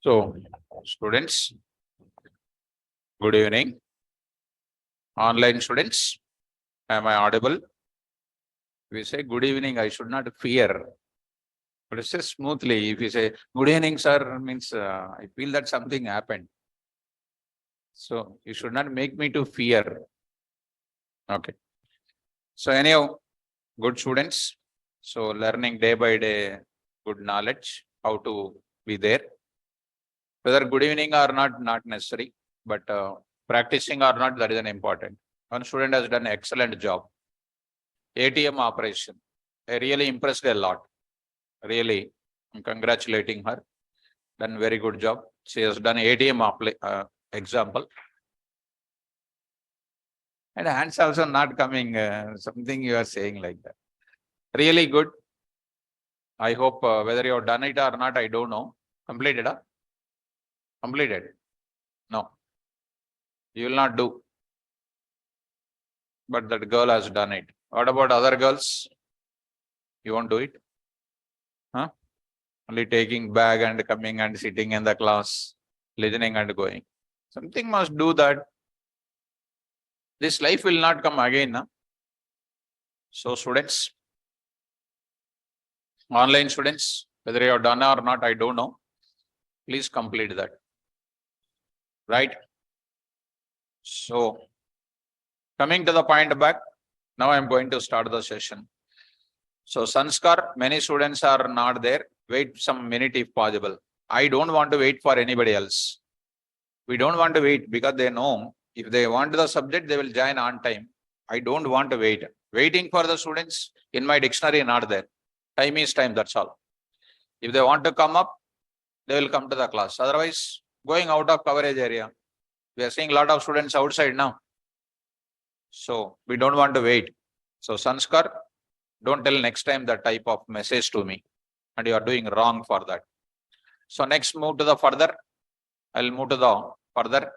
So, students, good evening. Online students, am I audible? If we say good evening, I should not fear. But say smoothly. If you say good evening, sir, means I feel that something happened. So you should not make me to fear. Okay. So anyhow, good students. So learning day by day, good knowledge, how to be there. Whether good evening or not necessary, but practicing or not, that is an important. One student has done an excellent job. ATM operation. I really impressed a lot. Really, I'm congratulating her. Done very good job. She has done ATM example. And hands also not coming, something you are saying like that. Really good. I hope whether you have done it or not, I don't know. Completed, huh? Completed. No. You will not do. But that girl has done it. What about other girls? You won't do it? Huh? Only taking bag and coming and sitting in the class, listening and going. Something must do that. This life will not come again. Huh? So students, online students, whether you have done or not, I don't know. Please complete that. Right? So, coming to the point back, now I am going to start the session. So, Sanskar, many students are not there. Wait some minute if possible. I don't want to wait for anybody else. We don't want to wait because they know if they want the subject, they will join on time. I don't want to wait. Waiting for the students in my dictionary not there. Time is time, that's all. If they want to come up, they will come to the class. Otherwise, going out of coverage area. We are seeing a lot of students outside now. So we don't want to wait. So Sanskar, don't tell next time that type of message to me. And you are doing wrong for that. So next move to the further. I'll move to the further.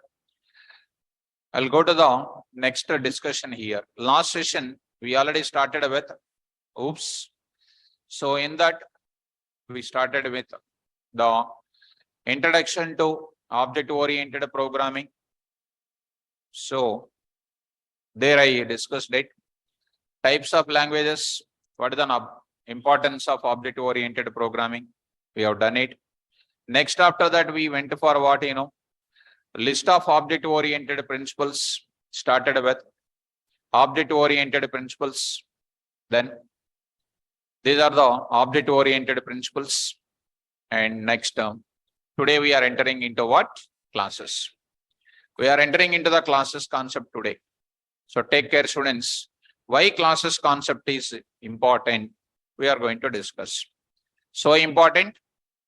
I'll go to the next discussion here. Last session, we already started with oops. So in that, we started with the introduction to object-oriented programming. So there I discussed it. Types of languages, what is the importance of object-oriented programming? We have done it. Next, after that, we went for what, list of object-oriented principles, started with object-oriented principles. Then these are the object-oriented principles. And next term, today we are entering into what? Classes. We are entering into the classes concept today. So take care, students. Why classes concept is important, we are going to discuss. So important,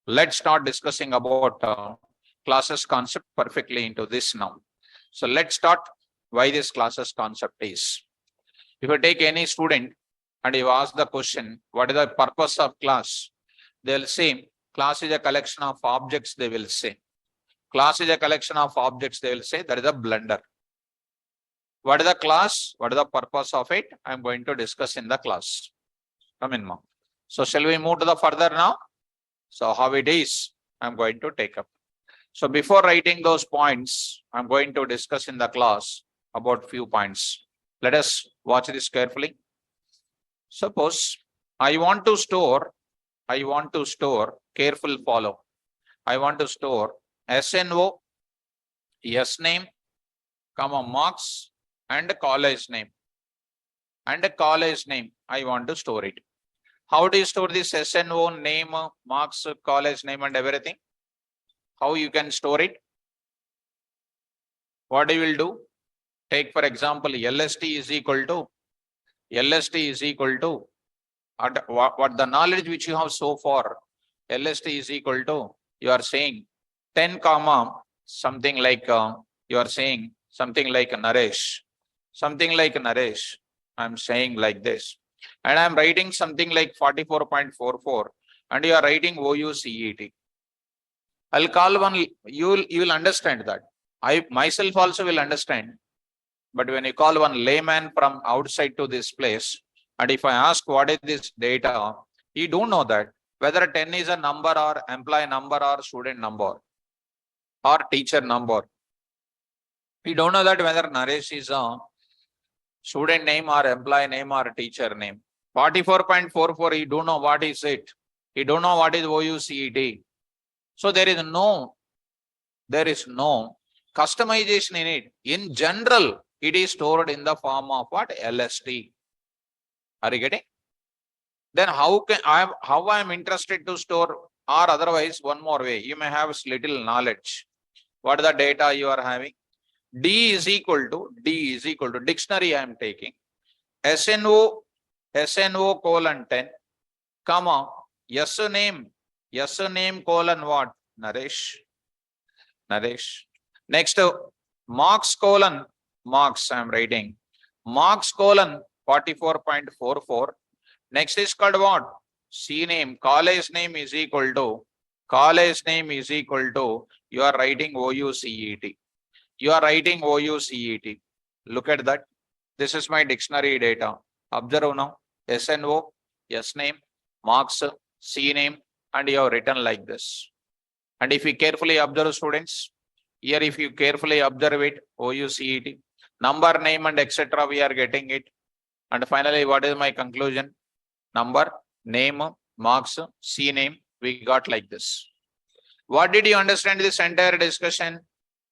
let's start discussing about classes concept perfectly into this now. So let's start why this classes concept is. If you take any student and you ask the question, what is the purpose of class? They'll say, class is a collection of objects, they will say. Class is a collection of objects, they will say. That is a blunder. What is the class? What is the purpose of it? I am going to discuss in the class. Come in, ma'am. So shall we move to the further now? So how it is, I am going to take up. So before writing those points, I am going to discuss in the class about few points. Let us watch this carefully. Suppose I want to store, careful follow. I want to store SNO, S name, comma marks, and a college name. And a college name, I want to store it. How do you store this SNO, name, marks, college name, and everything? How you can store it? What you will do? Take for example, LST is equal to, what the knowledge which you have so far, LST is equal to, you are saying 10 comma, something like, you are saying something like Naresh. Something like Naresh, I'm saying like this. And I'm writing something like 44.44 and you are writing OUCET. I'll call one, you will understand that. I myself also will understand. But when you call one layman from outside to this place, and if I ask what is this data, he don't know that whether 10 is a number or employee number or student number. or teacher number. We don't know that whether Naresh is a student name or employee name or teacher name. 44.44, you don't know what is it. You don't know what is OUCET. So there is no customization in it. In general, it is stored in the form of what? LST. Are you getting? Then how I am interested to store, or otherwise one more way, you may have little knowledge. What is the data you are having? D is equal to dictionary I am taking. SNO colon 10, comma, yes name colon what? Naresh. Next, marks colon, marks I am writing. Marks colon 44.44. Next is called what? C name, college name is equal to, you are writing OUCET. You are writing OUCET. Look at that. This is my dictionary data. Observe now. SNO, yes name, marks, C name, and you have written like this. And if you carefully observe, students, here if you carefully observe it, OUCET, number, name, and etc., we are getting it. And finally, what is my conclusion? Number, name, marks, C name, we got like this. What did you understand this entire discussion?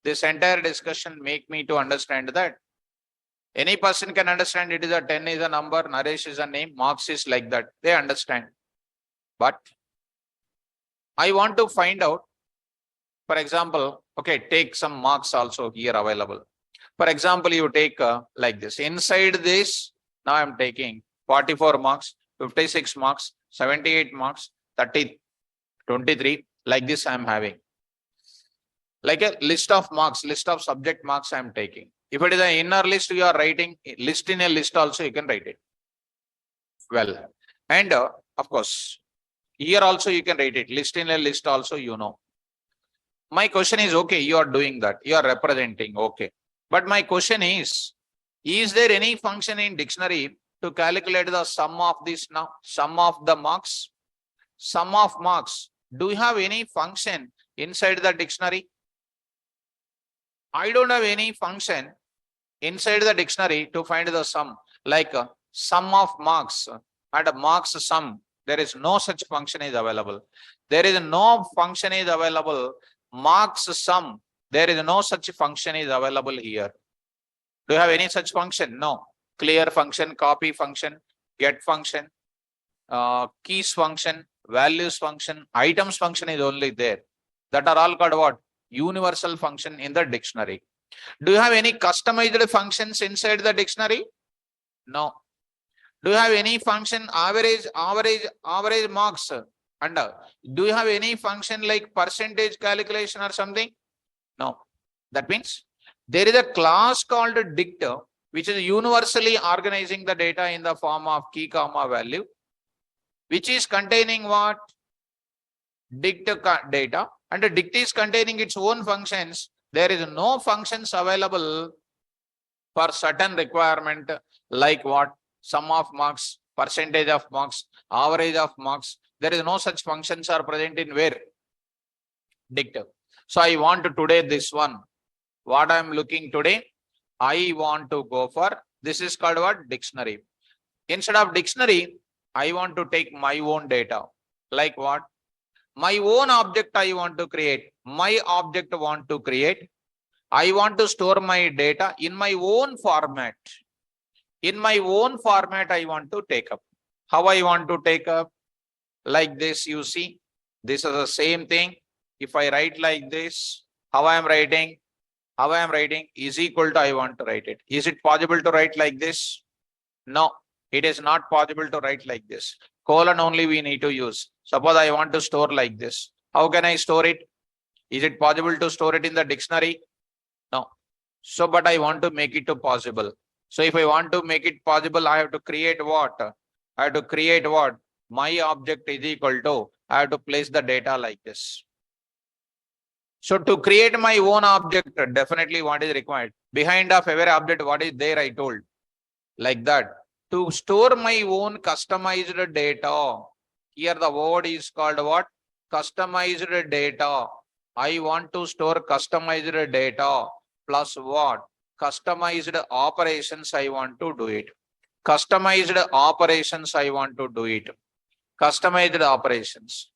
This entire discussion make me to understand that any person can understand it is a 10 is a number, Naresh is a name, marks is like that. They understand. But I want to find out, for example, okay, take some marks also here available. For example, you take like this. Inside this, now I am taking 44 marks, 56 marks, 78 marks, 30, 23, like this I am having. Like a list of marks, list of subject marks I am taking. If it is an inner list, you are writing list in a list also, you can write it. Well, and of course, here also you can write it, list in a list also, you know. My question is, okay, you are doing that, you are representing, okay. But my question is there any function in dictionary to calculate the sum of this now, sum of the marks? Sum of marks. Do you have any function inside the dictionary? I don't have any function inside the dictionary to find the sum, like sum of marks and marks sum. There is no such function is available. There is no function is available. Marks sum. There is no such function is available here. Do you have any such function? No. Clear function, copy function, get function, keys function, values function, items function is only there. That are all called what? Universal function in the dictionary. Do you have any customized functions inside the dictionary? No. Do you have any function average marks? And do you have any function like percentage calculation or something? No. That means there is a class called dict, which is universally organizing the data in the form of key, comma, value, which is containing what? Dict data, and the dict is containing its own functions. There is no functions available for certain requirement like what? Sum of marks, percentage of marks, average of marks. There is no such functions are present in where? Dict. So I want to today this one. What I am looking today, I want to go for, this is called what? Dictionary. Instead of dictionary, I want to take my own data. Like what? My own object I want to create. My object want to create. I want to store my data in my own format. In my own format, I want to take up. How I want to take up? Like this, you see. This is the same thing. If I write like this, how I am writing? How I am writing is equal to I want to write it. Is it possible to write like this? No, it is not possible to write like this. Colon only we need to use. Suppose I want to store like this. How can I store it? Is it possible to store it in the dictionary? No. So, but I want to make it possible. So if I want to make it possible, I have to create what? I have to create what? My object is equal to, I have to place the data like this. So to create my own object, definitely what is required? Behind of every object, what is there I told? Like that. To store my own customized data. Here the word is called what? Customized data. I want to store customized data plus what? Customized operations I want to do it. Customized operations I want to do it. Customized operations.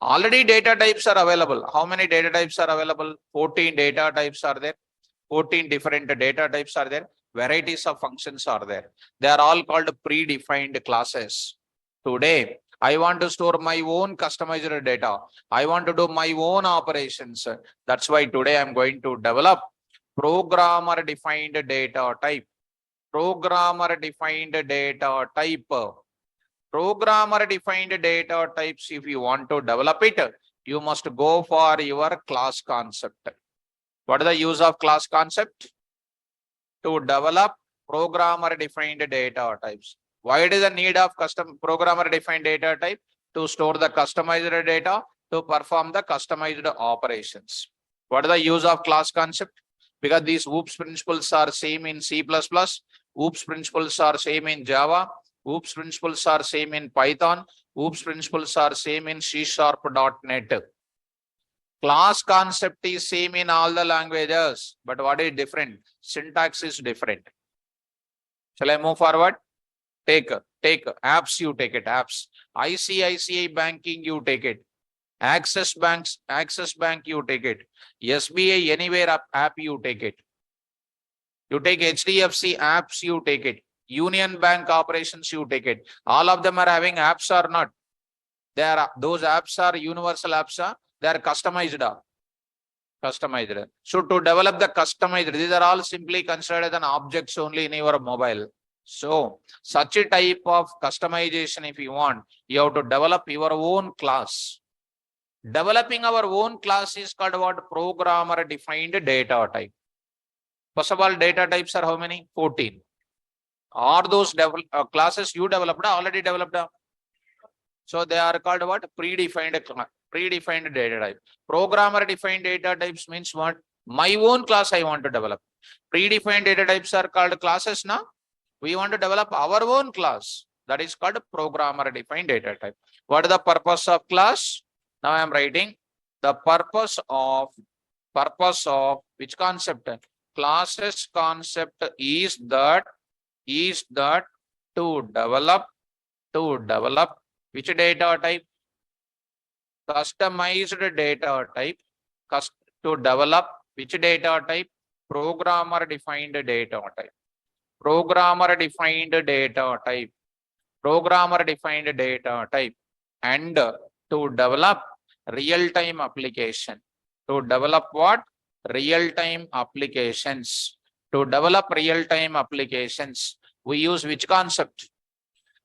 Already data types are available. How many data types are available? 14 data types are there. 14 different data types are there. Varieties of functions are there. They are all called predefined classes. Today, I want to store my own customized data. I want to do my own operations. That's why today I'm going to develop programmer defined data type. Programmer defined data type. Programmer defined data types. If you want to develop it, you must go for your class concept. What is the use of class concept? To develop programmer defined data types. Why it is the need of custom programmer defined data type? To store the customized data, to perform the customized operations. What is the use of class concept? Because these OOPS principles are same in C++, OOPS principles are same in Java, OOPS principles are same in Python, OOPS principles are same in C#.NET. Class concept is same in all the languages, but what is different? Syntax is different. Shall I move forward? Take apps, you take it, apps. ICICI banking, you take it. Access Bank, you take it. SBI Anywhere app, you take it. You take HDFC apps, you take it. Union Bank operations, you take it. All of them are having apps or not? Those apps are universal apps, they are customized. Customized. So to develop the customized, these are all simply considered as an objects only in your mobile. So such a type of customization, if you want, you have to develop your own class. Developing our own class is called what? Programmer defined data type. First of all, data types are how many? 14. Are those classes you developed, already developed? So they are called what? Predefined data type. Programmer defined data types means what? My own class I want to develop. Predefined data types are called classes now. We want to develop our own class. That is called programmer defined data type. What is the purpose of class? Now I am writing the purpose of which concept? Classes concept is that to develop which data type? Customized data type. To develop which data type? Programmer defined data type. Programmer defined data type. Programmer defined data type. And to develop real-time application. To develop what? Real-time applications. To develop real-time applications, we use which concept?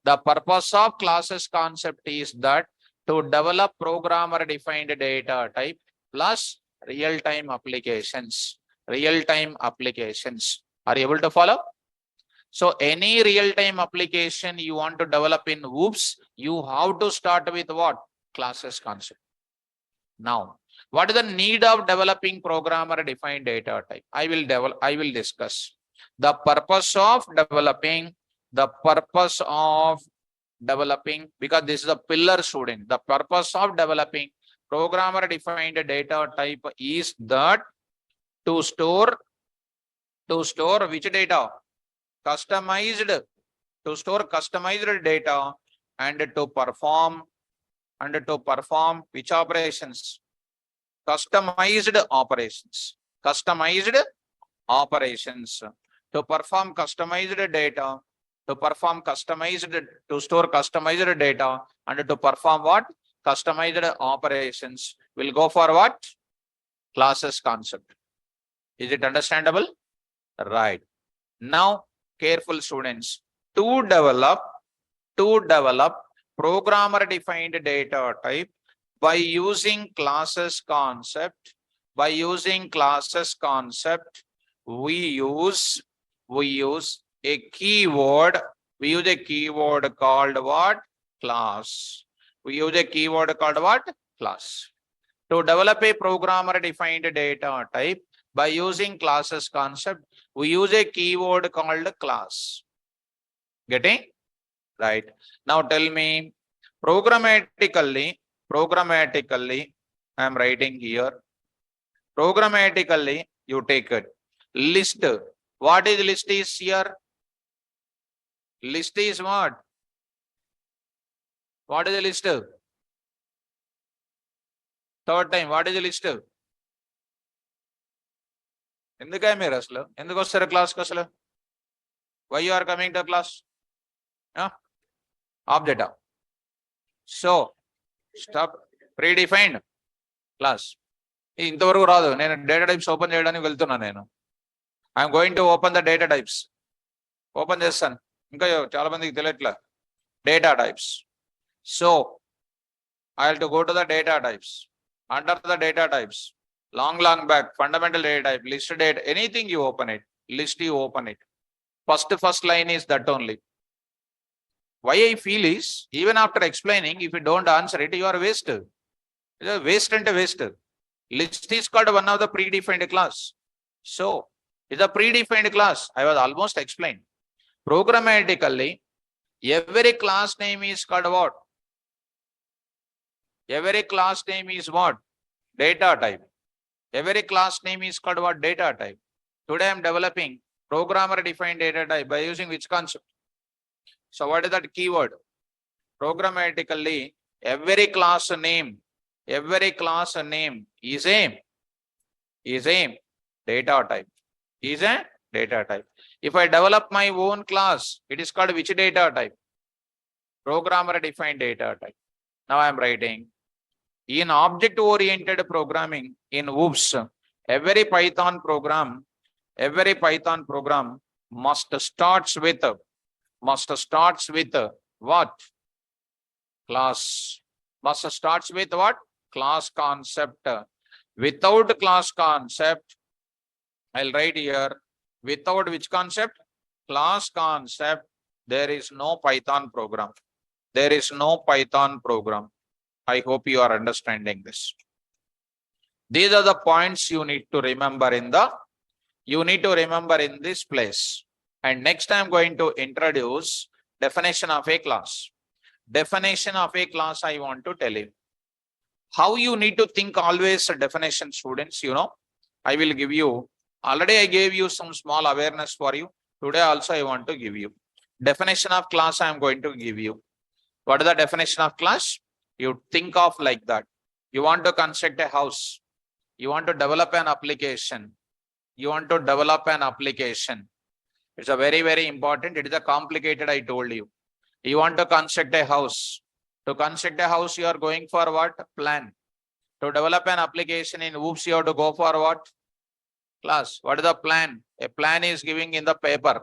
The purpose of classes concept is that to develop programmer defined data type plus real-time applications. Real-time applications. Are you able to follow? So any real-time application you want to develop in OOPS, you have to start with what? Classes concept. Now, what is the need of developing programmer defined data type? I will discuss. The purpose of developing, because this is a pillar student, the purpose of developing programmer defined data type is that to store which data? Customized, to store customized data and to perform which operations? Customized operations. Customized operations. To perform customized data, to store customized data and to perform what? Customized operations. We'll go for what? Classes concept. Is it understandable? Right. Now, careful students. To develop programmer defined data type by using classes concept, we use a keyword. We use a keyword called what? Class. We use a keyword called what? Class. To develop a programmer defined data type by using classes concept, we use a keyword called class. Getting? Right. Now tell me, programmatically, I am writing here. Programmatically, you take it. List. What is list is here? List is what? What is the list? Third time, what is the list? ఎందుకే మీరు అసలు ఎందుకు వస్తారు క్లాస్కి అసలు? Why you are coming to class? Object. So, stop. Predefined class. ఇంతవరకు రాదు. నేను డేటా టైప్స్ ఓపెన్ చేయడానికి వెళ్తున్నా. నేను I'm going to open the data types. Open చేస్తాను. ఇంకా చాలా మందికి తెలియట్లే data types. So I have to go to the data types. Under the data types, long back, fundamental data type, list data, anything you open it, list you open it. First line is that only. Why I feel is, even after explaining, if you don't answer it, you are wasted. Waste and waste. List is called one of the predefined class. So, it's a predefined class. I was almost explained. Programmatically, every class name is called what? Every class name is what? Data type. Every class name is called what? Data type. Today I am developing programmer defined data type by using which concept? So what is that keyword? Programmatically, every class name is a data type. Is a data type. If I develop my own class, it is called which data type? Programmer defined data type. Now I am writing. In object-oriented programming in OOPS, every Python program must starts with what? Class. Must starts with what? Class concept. Without class concept, I'll write here, without which concept? Class concept, there is no Python program. There is no Python program. I hope you are understanding this. These are the points you need to remember in this place. And next I am going to introduce definition of a class. Definition of a class I want to tell you. How you need to think always definition, students, you know. I will give you, already I gave you some small awareness for you. Today also I want to give you. Definition of class I am going to give you. What is the definition of class? You think of like that. You want to construct a house. You want to develop an application. It's a very, very important. It is a complicated, I told you. You want to construct a house. To construct a house, you are going for what? Plan. To develop an application in OOPS, you have to go for what? Class. What is the plan? A plan is given in the paper.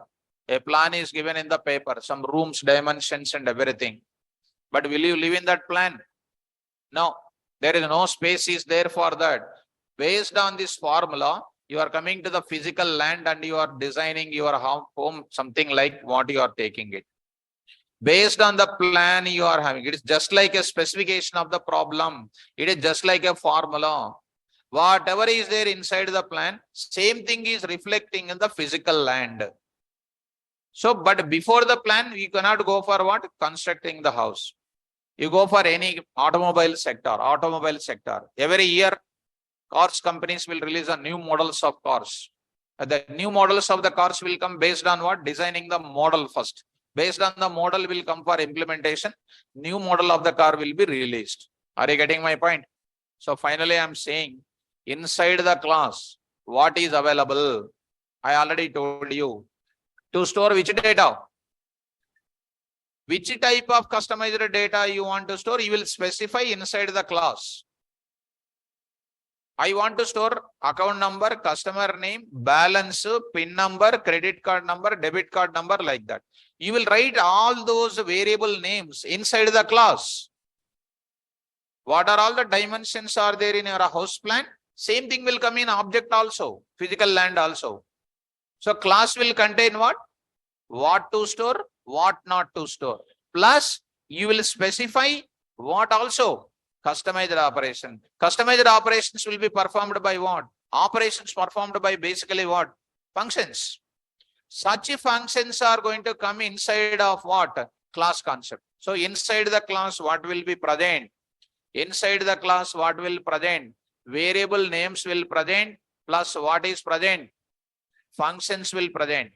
Some rooms, dimensions and everything. But will you live in that plan? No, there is no space is there for that. Based on this formula, you are coming to the physical land and you are designing your home, something like what you are taking it. Based on the plan you are having, it is just like a specification of the problem. It is just like a formula. Whatever is there inside the plan, same thing is reflecting in the physical land. So, but before the plan, you cannot go for what? Constructing the house. You go for any automobile sector. Every year, cars companies will release a new models of cars. The new models of the cars will come based on what? Designing the model first. Based on the model will come for implementation. New model of the car will be released. Are you getting my point? So finally, I am saying inside the class, what is available? I already told you. To store which data? Which type of customized data you want to store? You will specify inside the class. I want to store account number, customer name, balance, PIN number, credit card number, debit card number, like that. You will write all those variable names inside the class. What are all the dimensions are there in your house plan? Same thing will come in object also, physical land also. So class will contain what? What to store, what not to store. Plus, you will specify what also? Customized operation. Customized operations will be performed by what? Operations performed by basically what? Functions. Such functions are going to come inside of what? Class concept. So inside the class, what will be present? Inside the class, what will present? Variable names will present plus what is present? Functions will present.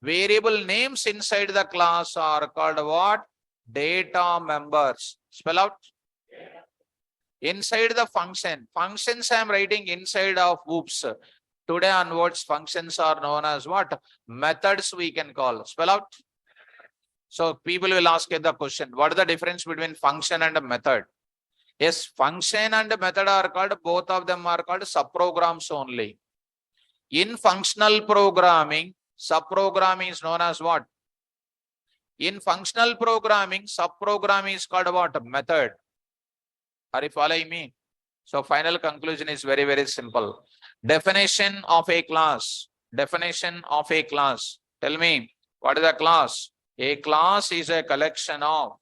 Variable names inside the class are called what? Data members. Spell out. Inside the function. Functions I am writing inside of oops. Today onwards, functions are known as what? Methods we can call. Spell out. So people will ask the question, what is the difference between function and a method? Yes, function and method are called, both of them are called subprograms only. In functional programming, subprogram is known as what? In functional programming, subprogram is called what? Method. Are you following me? So final conclusion is very, very simple. Definition of a class. Definition of a class. Tell me, what is a class? A class is a collection of.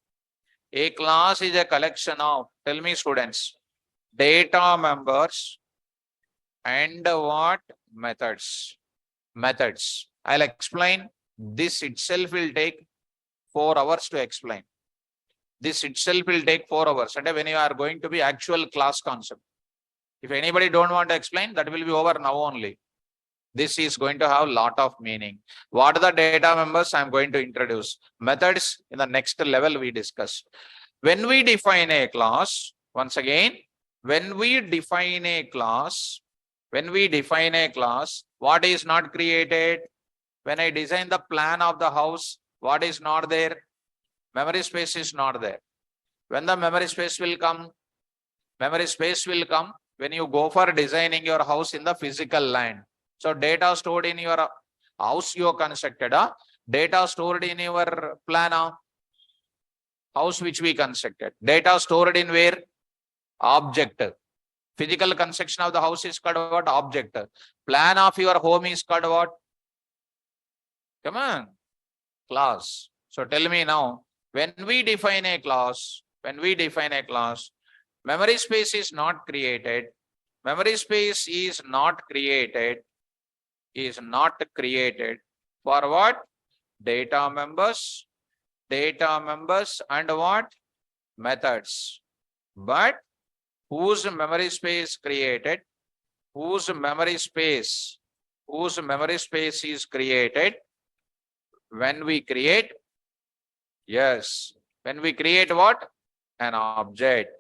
A class is a collection of. Tell me, students. Data members and what? Methods. Methods. I'll explain. This itself will take 4 hours to explain. This itself will take 4 hours. And when you are going to be actual class concept. If anybody don't want to explain, that will be over now only. This is going to have a lot of meaning. What are the data members? I am going to introduce. Methods in the next level we discuss. When we define a class, once again, when we define a class, what is not created? When I design the plan of the house, what is not there? Memory space is not there. When the memory space will come? Memory space will come when you go for designing your house in the physical land. So data stored in your house you constructed, data stored in your plan, house which we constructed. Data stored in where? Object. Physical construction of the house is called what? Object. Plan of your home is called what? Come on. Class. So tell me now, when we define a class, memory space is not created. Memory space is not created. For what? Data members and what? Methods. But whose memory space created? Whose memory space is created? When we create? Yes. When we create what? An object.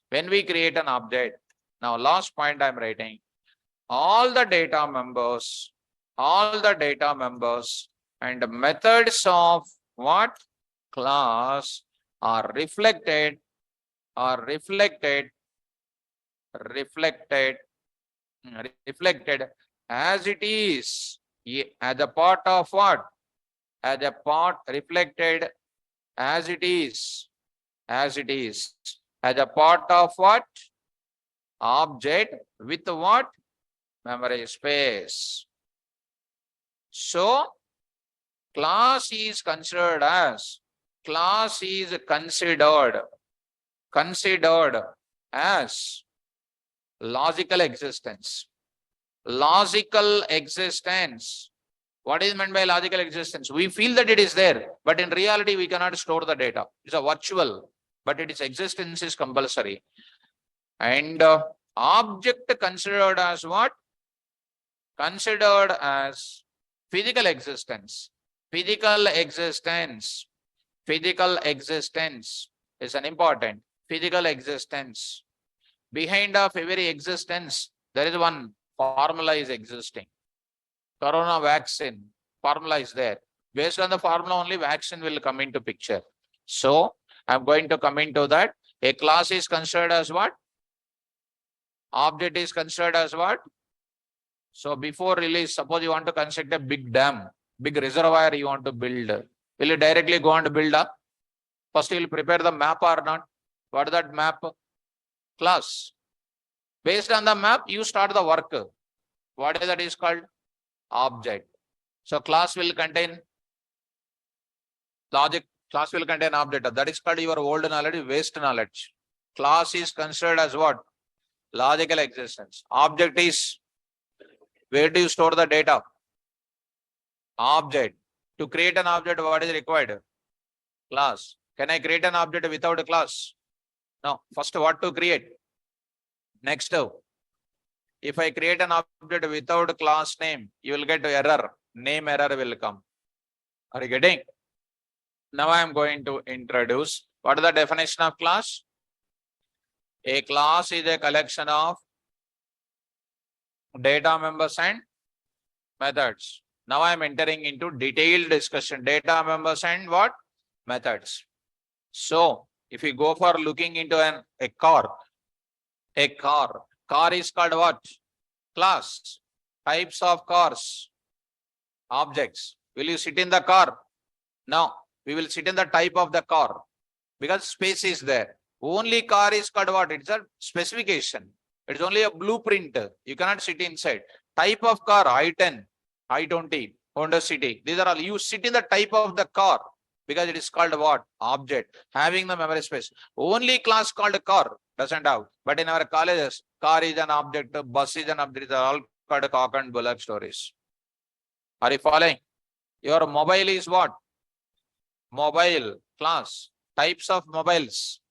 When we create an object. Now last point I am writing. All the data members and methods of what? Class are reflected as it is as a part of what? Reflected as it is as a part of what? Object with what? Memory space. So class is considered as logical existence. What is meant by logical existence? We feel that it is there, but in reality we cannot store the data. It's a virtual, but its existence is compulsory. And object considered as what? Considered as physical existence. Physical existence is an important. Physical existence. Behind of every existence, there is one formula is existing. Corona vaccine, formula is there. Based on the formula only, vaccine will come into picture. So, I am going to come into that. A class is considered as what? Object is considered as what? So, before release, suppose you want to construct a big dam, big reservoir you want to build. Will you directly go and build up? First, you will prepare the map or not? What is that map? Class. Based on the map, you start the work. What is that is called? Object. So class will contain logic, class will contain object. That is called your old knowledge, waste knowledge. Class is considered as what? Logical existence. Object is where do you store the data? Object. To create an object, what is required? Class. Can I create an object without a class? No. First, what to create? Next, If I create an object without class name, you will get error. Name error will come. Are you getting? Now I am going to introduce what is the definition of class? A class is a collection of data members and methods. Now I am entering into detailed discussion. Data members and what? Methods. So if you go for looking into a car is called what? Class. Types of cars. Objects. Will you sit in the car? No. We will sit in the type of the car because space is there. Only car is called what? It's a specification. It's only a blueprint. You cannot sit inside. Type of car, I-10, I-20, Honda City. These are all. You sit in the type of the car because it is called what? Object. Having the memory space. Only class called car doesn't have. But in our colleges, car is an object, bus is an object. These are all called cock and bullock stories. Are you following? Your mobile is what? Mobile class. Types of mobiles.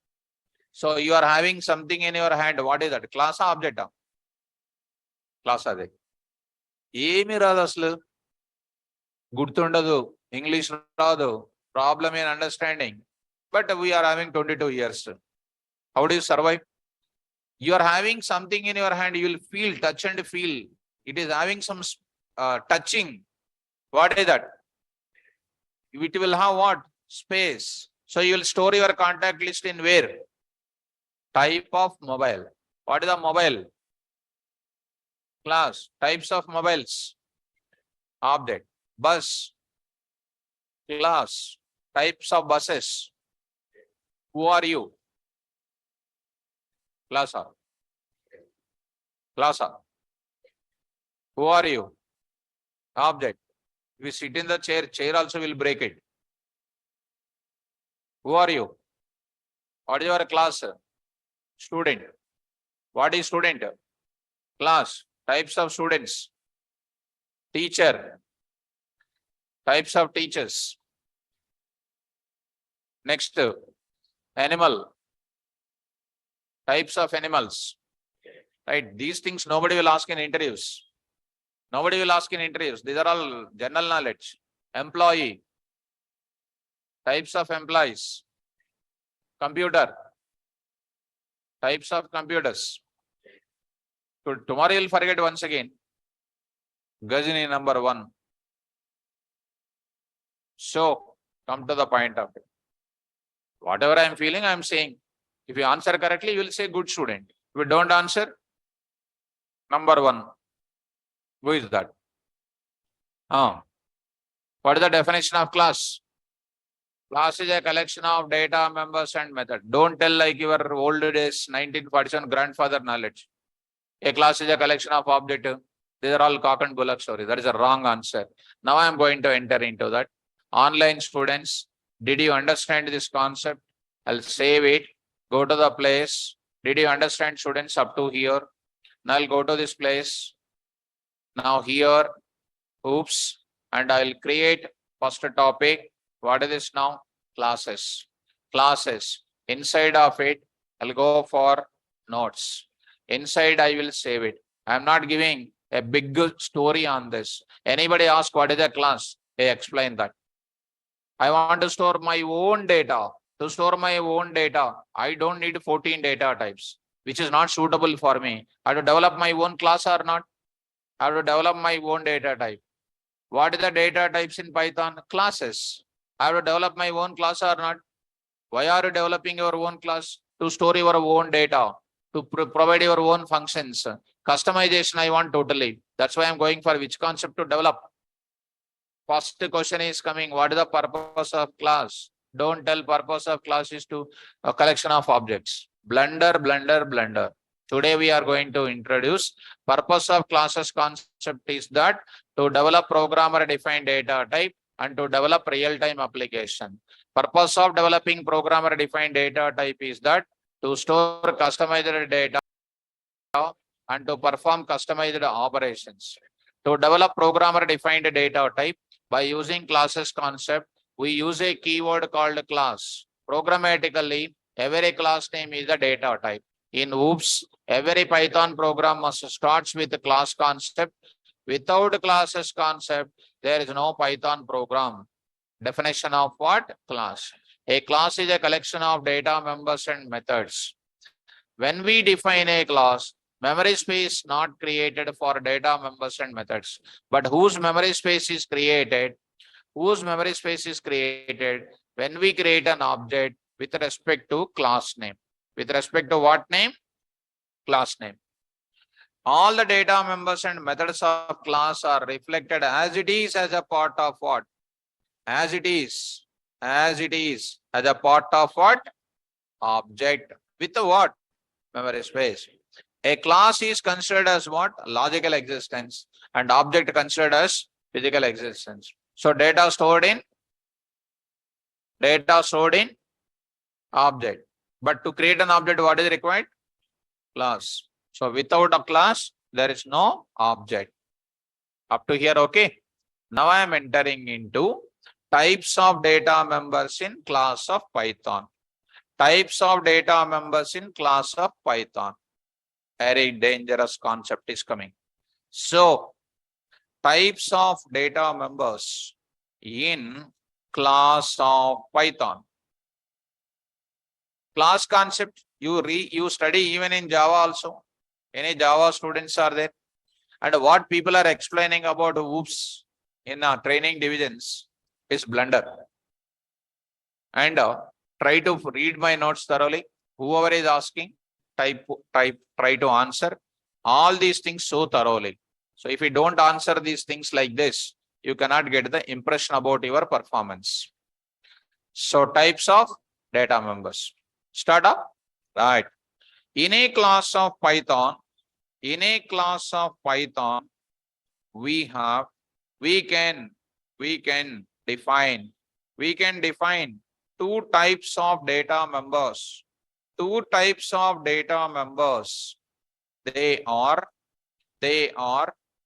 So you are having something in your hand. What is that? Class or object? Class are they? ఏమి రాదు అసలు గుర్తుండదు English రాదు problem in understanding but we are having 22 years. How do you survive? You are having something in your hand, you will feel, touch and feel. It is having some touching. What is that? It will have what? Space. So you will store your contact list in where? Type of mobile. What is the mobile? Class. Types of mobiles. Object. Bus. Class. Types of buses. Who are you? Class R. Class R. Who are you? Object. If you sit in the chair, chair also will break it. Who are you? What is your class? Student. What is student? Class. Types of students. Teacher. Types of teachers. Next, animal. Types of animals. Right? These things nobody will ask in interviews. Nobody will ask in interviews. These are all general knowledge. Employee. Types of employees. Computer. Types of computers. So tomorrow you'll forget once again. Gajini number 1. So come to the point of it. Whatever I am feeling, I am saying. If you answer correctly, you will say good student. If you don't answer, number 1. Who is that? What is the definition of class? Class is a collection of data, members and method. Don't tell like your old days, 1947 grandfather knowledge. A class is a collection of object. These are all cock and bullock stories. That is a wrong answer. Now I am going to enter into that. Online students, did you understand this concept? I'll save it. Go to the place. Did you understand students up to here? Now I'll go to this place. Now here, oops, and I'll create first topic. What is this now? Classes. Classes. Inside of it, I'll go for notes. Inside, I will save it. I'm not giving a big story on this. Anybody ask what is a class? I explain that. I want to store my own data. To store my own data, I don't need 14 data types, which is not suitable for me. I have to develop my own class or not? I have to develop my own data type. What is the data types in Python? Classes. I have to develop my own class or not? Why are you developing your own class? To store your own data. To provide your own functions. Customization I want totally. That's why I'm going for which concept to develop. First question is coming. What is the purpose of class? Don't tell purpose of class is to a collection of objects. Blunder, blunder, blunder. Today we are going to introduce purpose of classes concept is that to develop programmer defined data type and to develop real-time application. Purpose of developing programmer defined data type is that to store customized data and to perform customized operations. To develop programmer defined data type by using classes concept, we use a keyword called class. Programmatically, every class name is a data type. In OOPS, every Python program must starts with the class concept. Without classes concept, there is no Python program. Definition of what? Class. A class is a collection of data, members, and methods. When we define a class, memory space not created for data, members, and methods, but whose memory space is created? Whose memory space is created when we create an object with respect to class name. With respect to what name? Class name. All the data, members, and methods of class are reflected as it is as a part of what? As it is as a part of what? Object with the what? Memory space. A class is considered as what? Logical existence, and object considered as physical existence. So data stored in object. But to create an object, what is required? Class. So without a class, there is no object. Up to here, okay? Now I am entering into types of data members in class of Python. Types of data members in class of Python. Very dangerous concept is coming. So, types of data members in class of Python. Class concept, you study even in Java also. Any Java students are there? And what people are explaining about OOPS in training divisions is blunder. And try to read my notes thoroughly. Whoever is asking, try to answer all these things so thoroughly. So if you don't answer these things like this, you cannot get the impression about your performance. So types of data members. Start up. Right. In a class of Python, we can define two types of data members. They are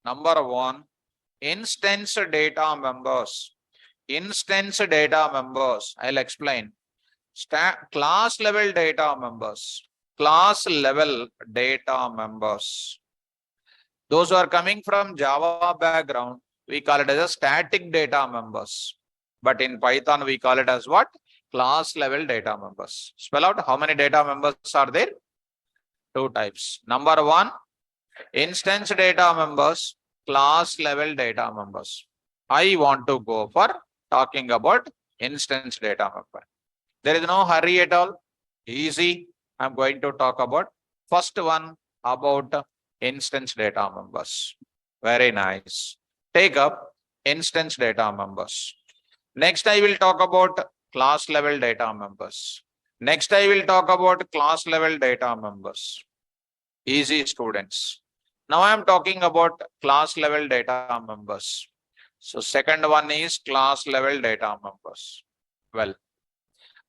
number one, instance data members. I'll explain. Class level data members. Those who are coming from Java background, we call it as a static data members. But in Python, we call it as what? Class level data members. Spell out how many data members are there? Two types. Number one, instance data members, class level data members. I want to go for talking about instance data member. There is no hurry at all. Easy. I'm going to talk about first one about instance data members. Very nice. Take up instance data members. Next, I will talk about class level data members. Next, I will talk about class level data members. Easy, students. Now I am talking about class level data members. So second one is class level data members. Well,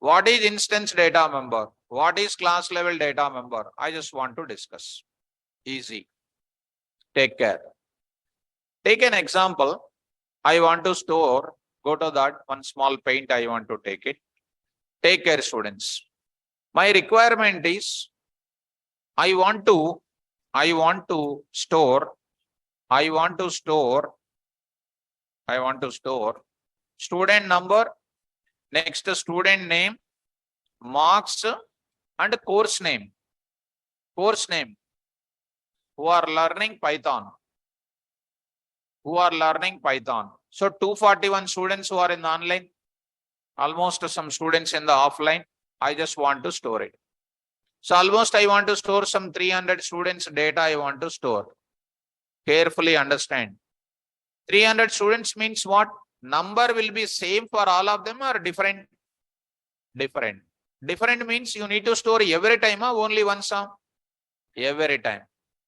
what is instance data member? What is class level data member? I just want to discuss. Easy. Take care. Take an example. I want to store. Go to that one small paint. I want to take it. Take care, students. My requirement is I want to store student number, next student name, marks, and course name. Who are learning Python. So 241 students who are in the online, almost some students in the offline. I just want to store it. So almost I want to store some 300 students data I want to store. Carefully understand. 300 students means what? Number will be same for all of them or different? Different. Different means you need to store every time or only once? Every time.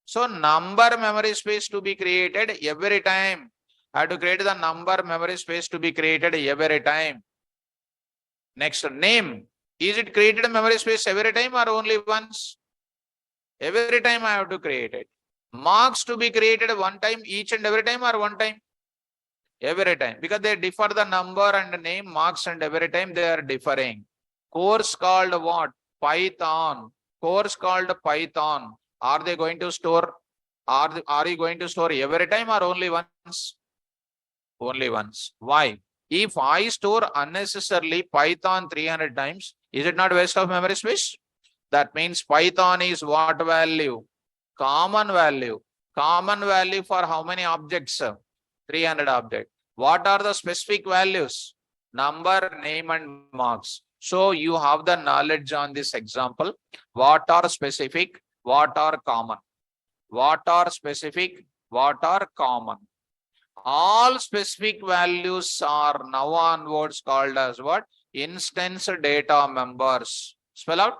So number memory space to be created every time. I have to create the number memory space to be created every time. Next, name. Is it created memory space every time or only once? Every time I have to create it. Marks to be created one time each and every time or one time? Every time. Because they differ the number and name, marks, and every time they are differing. Course called what? Python. course called Python, are they going to store, are you going to store every time or only once? Only once. Why? If I store unnecessarily Python 300 times, is it not waste of memory space? That means Python is what value? Common value. Common value for how many objects? 300 objects. What are the specific values? Number, name, and marks. So you have the knowledge on this example. What are specific? What are common? What are specific? What are common? All specific values are now onwards called as what? Instance data members. Spell out.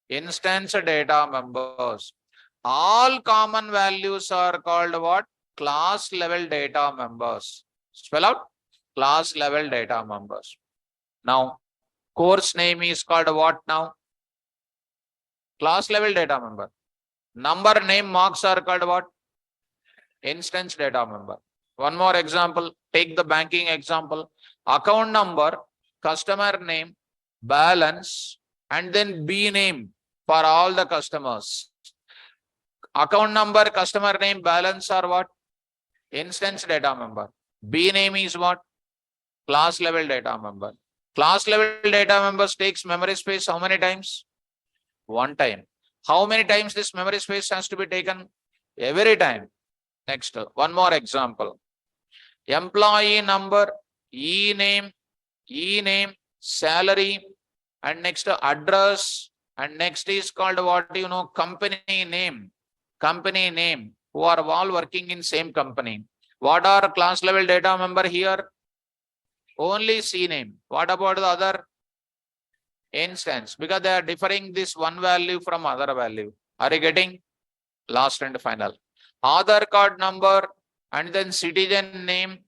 Instance data members. All common values are called what? Class level data members. Spell out. Class level data members. Now, course name is called what now? Class level data member. Number, name, marks are called what? Instance data member. One more example. Take the banking example. Account number, customer name, balance, and then B name for all the customers. Account number, customer name, balance are what? Instance data member. B name is what? Class level data member. Class level data members takes memory space how many times? One time. How many times this memory space has to be taken? Every time. Next, one more example. Employee number, e-name, salary, and next address, and next is called what company name, who are all working in same company. What are class level data member here? Only C name. What about the other? Instance, because they are differing this one value from other value. Are you getting? Last and final. Aadhaar card number, and then citizen name,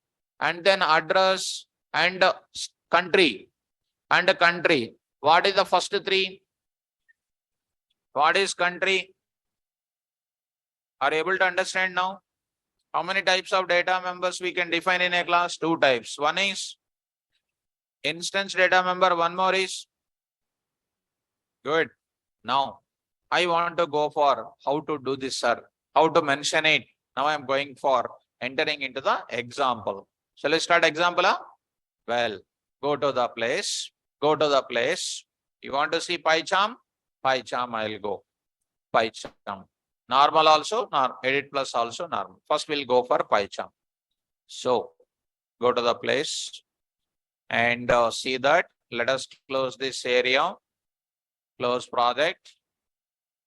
and then address, and country, and country. What is the first three? What is country? Are you able to understand now? How many types of data members we can define in a class? Two types. One is instance data member, one more is good. Now, I want to go for how to do this, sir. How to mention it. Now I am going for entering into the example. Shall I start example? Well, go to the place. Go to the place. You want to see PyCharm? PyCharm, I'll go. PyCharm. Normal also, edit plus also normal. First we'll go for PyCharm. So, go to the place and see that. Let us close this area. Close project.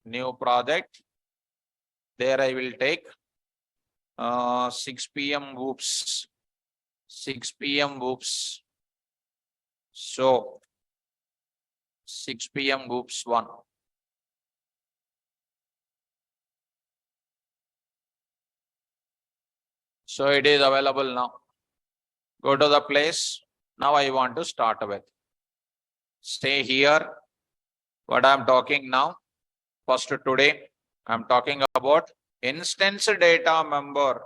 New project. There I will take 6 p.m. whoops. 6 p.m. whoops. So 6 p.m. whoops 1. So it is available now. Go to the place. Now I want to start with. Stay here. What I am talking now. First today, I am talking about instance data member.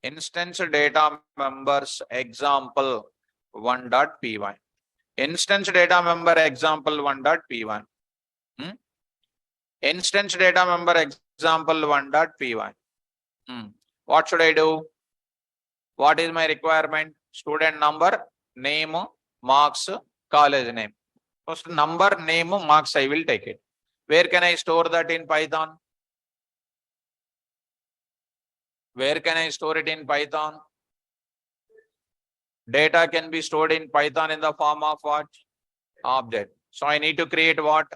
Instance data members example 1.py. Instance data member example 1.py. Instance data member example 1.py. What should I do? What is my requirement? Student number, name, marks, college name. First number, name, marks I will take it. Where can I store that in Python? Where can I store it in Python? Data can be stored in Python in the form of what? Object. So I need to create what?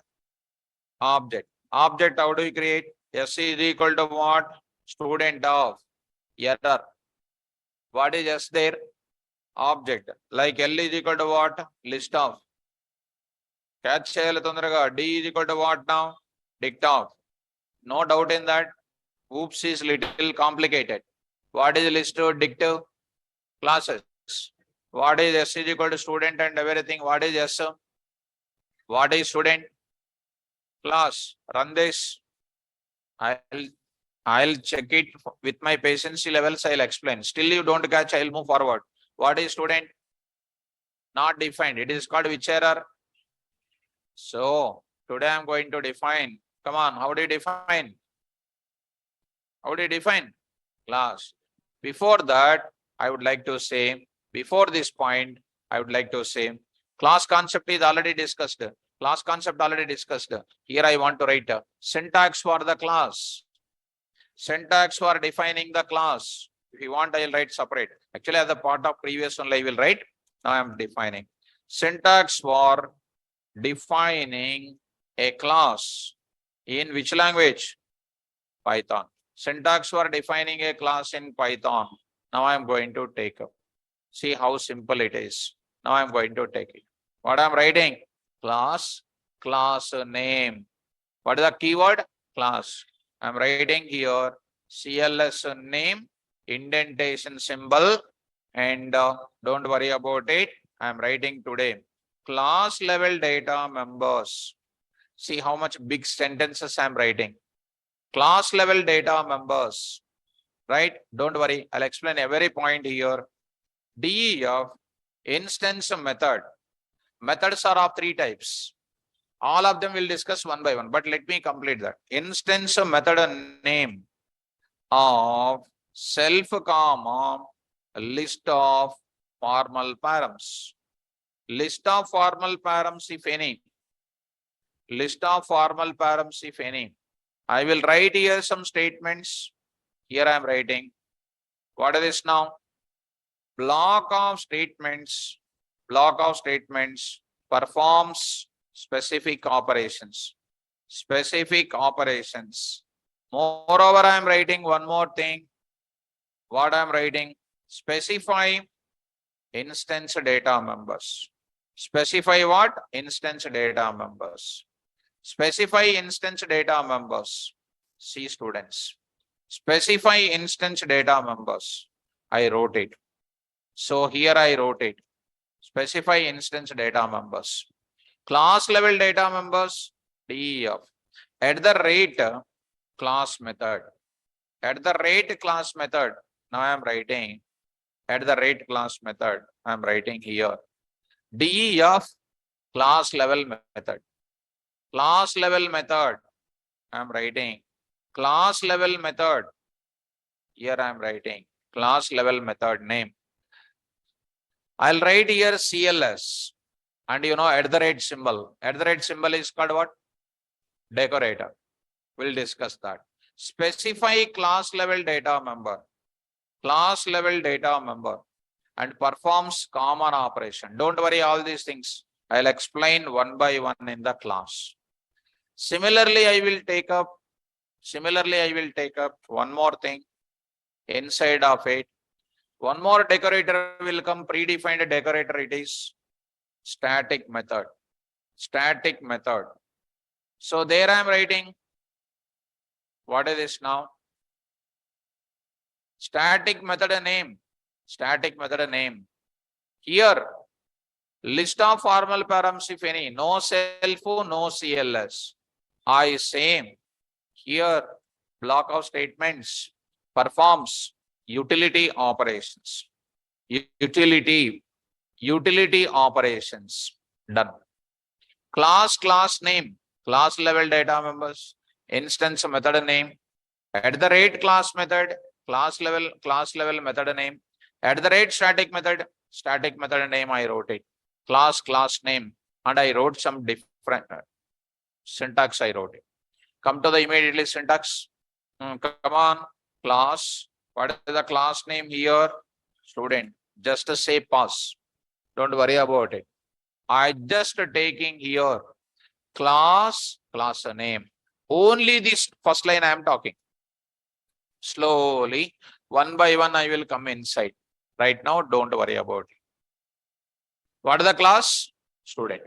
Object. Object, how do you create? S is equal to what? Student of error. What is S there? Object. Like L is equal to what? List of. Catch cheyali tondaraga. D is equal to what now? Dict of. No doubt in that. Oops is little complicated. What is list of dictive? Classes. What is S is equal to student and everything? What is S? What is student? Class. Run this. I'll check it with my patience levels. I'll explain. Still you don't catch, I'll move forward. What is student? Not defined. It is called which error? So today I'm going to define Come on, how do you define? How do you define class? Before that, I would like to say, before this point, I would like to say, class concept is already discussed. Class concept already discussed. Here I want to write syntax for the class. Syntax for defining the class. If you want, I will write separate. Actually, as a part of previous one, I will write. Now I am defining. Syntax for defining a class. In which language? Python. Syntax for defining a class in Python. Now I am going to take up. See how simple it is. Now I am going to take it. What I am writing? Class, class name. What is the keyword? Class. I am writing here CLS name, indentation symbol, and don't worry about it. I am writing today class level data members. See how much big sentences I am writing. Class level data members, right? Don't worry, I'll explain every point here. DEF instance method. Methods are of three types. All of them will discuss one by one, but let me complete that. Instance method name of self comma list of formal params. List of formal params if any. List of formal params if any. I will write here some statements. Here I am writing. What is this now? Block of statements performs specific operations. Specific operations. Moreover, I am writing one more thing. What I am writing? Specify instance data members. Specify what? Instance data members. Specify instance data members. See students. Specify instance data members. I wrote it. So here I wrote it. Specify instance data members. Class level data members, DEF. At the rate class method. At the rate class method. Now I am writing. At the rate class method. I am writing here. DEF class level method. Class level method. I am writing. Class level method. Here I am writing. Class level method name. I'll write here CLS. And you know, at the rate symbol. At the rate symbol is called what? Decorator. We'll discuss that. Specify class level data member. Class level data member. And performs common operation. Don't worry, all these things I'll explain one by one in the class. Similarly, I will take up one more thing inside of it. One more decorator will come, predefined decorator. It is static method. Static method. So there I am writing. What is this now? Static method name. Static method name. Here, list of formal params if any. No self, no CLS. I same. Here, block of statements performs utility operations. Utility operations. Done. Class name. Class level data members. Instance method name. At the rate class method. Class level method name. At the rate static method name I wrote it. Class name. And I wrote some different syntax I wrote it. Come to the immediately syntax. Come on. Class. What is the class name here? Student. Just say pass. Don't worry about it. I just taking here class name. Only this first line I am talking. Slowly, one by one I will come inside. Right now, don't worry about it. What is the class? Student.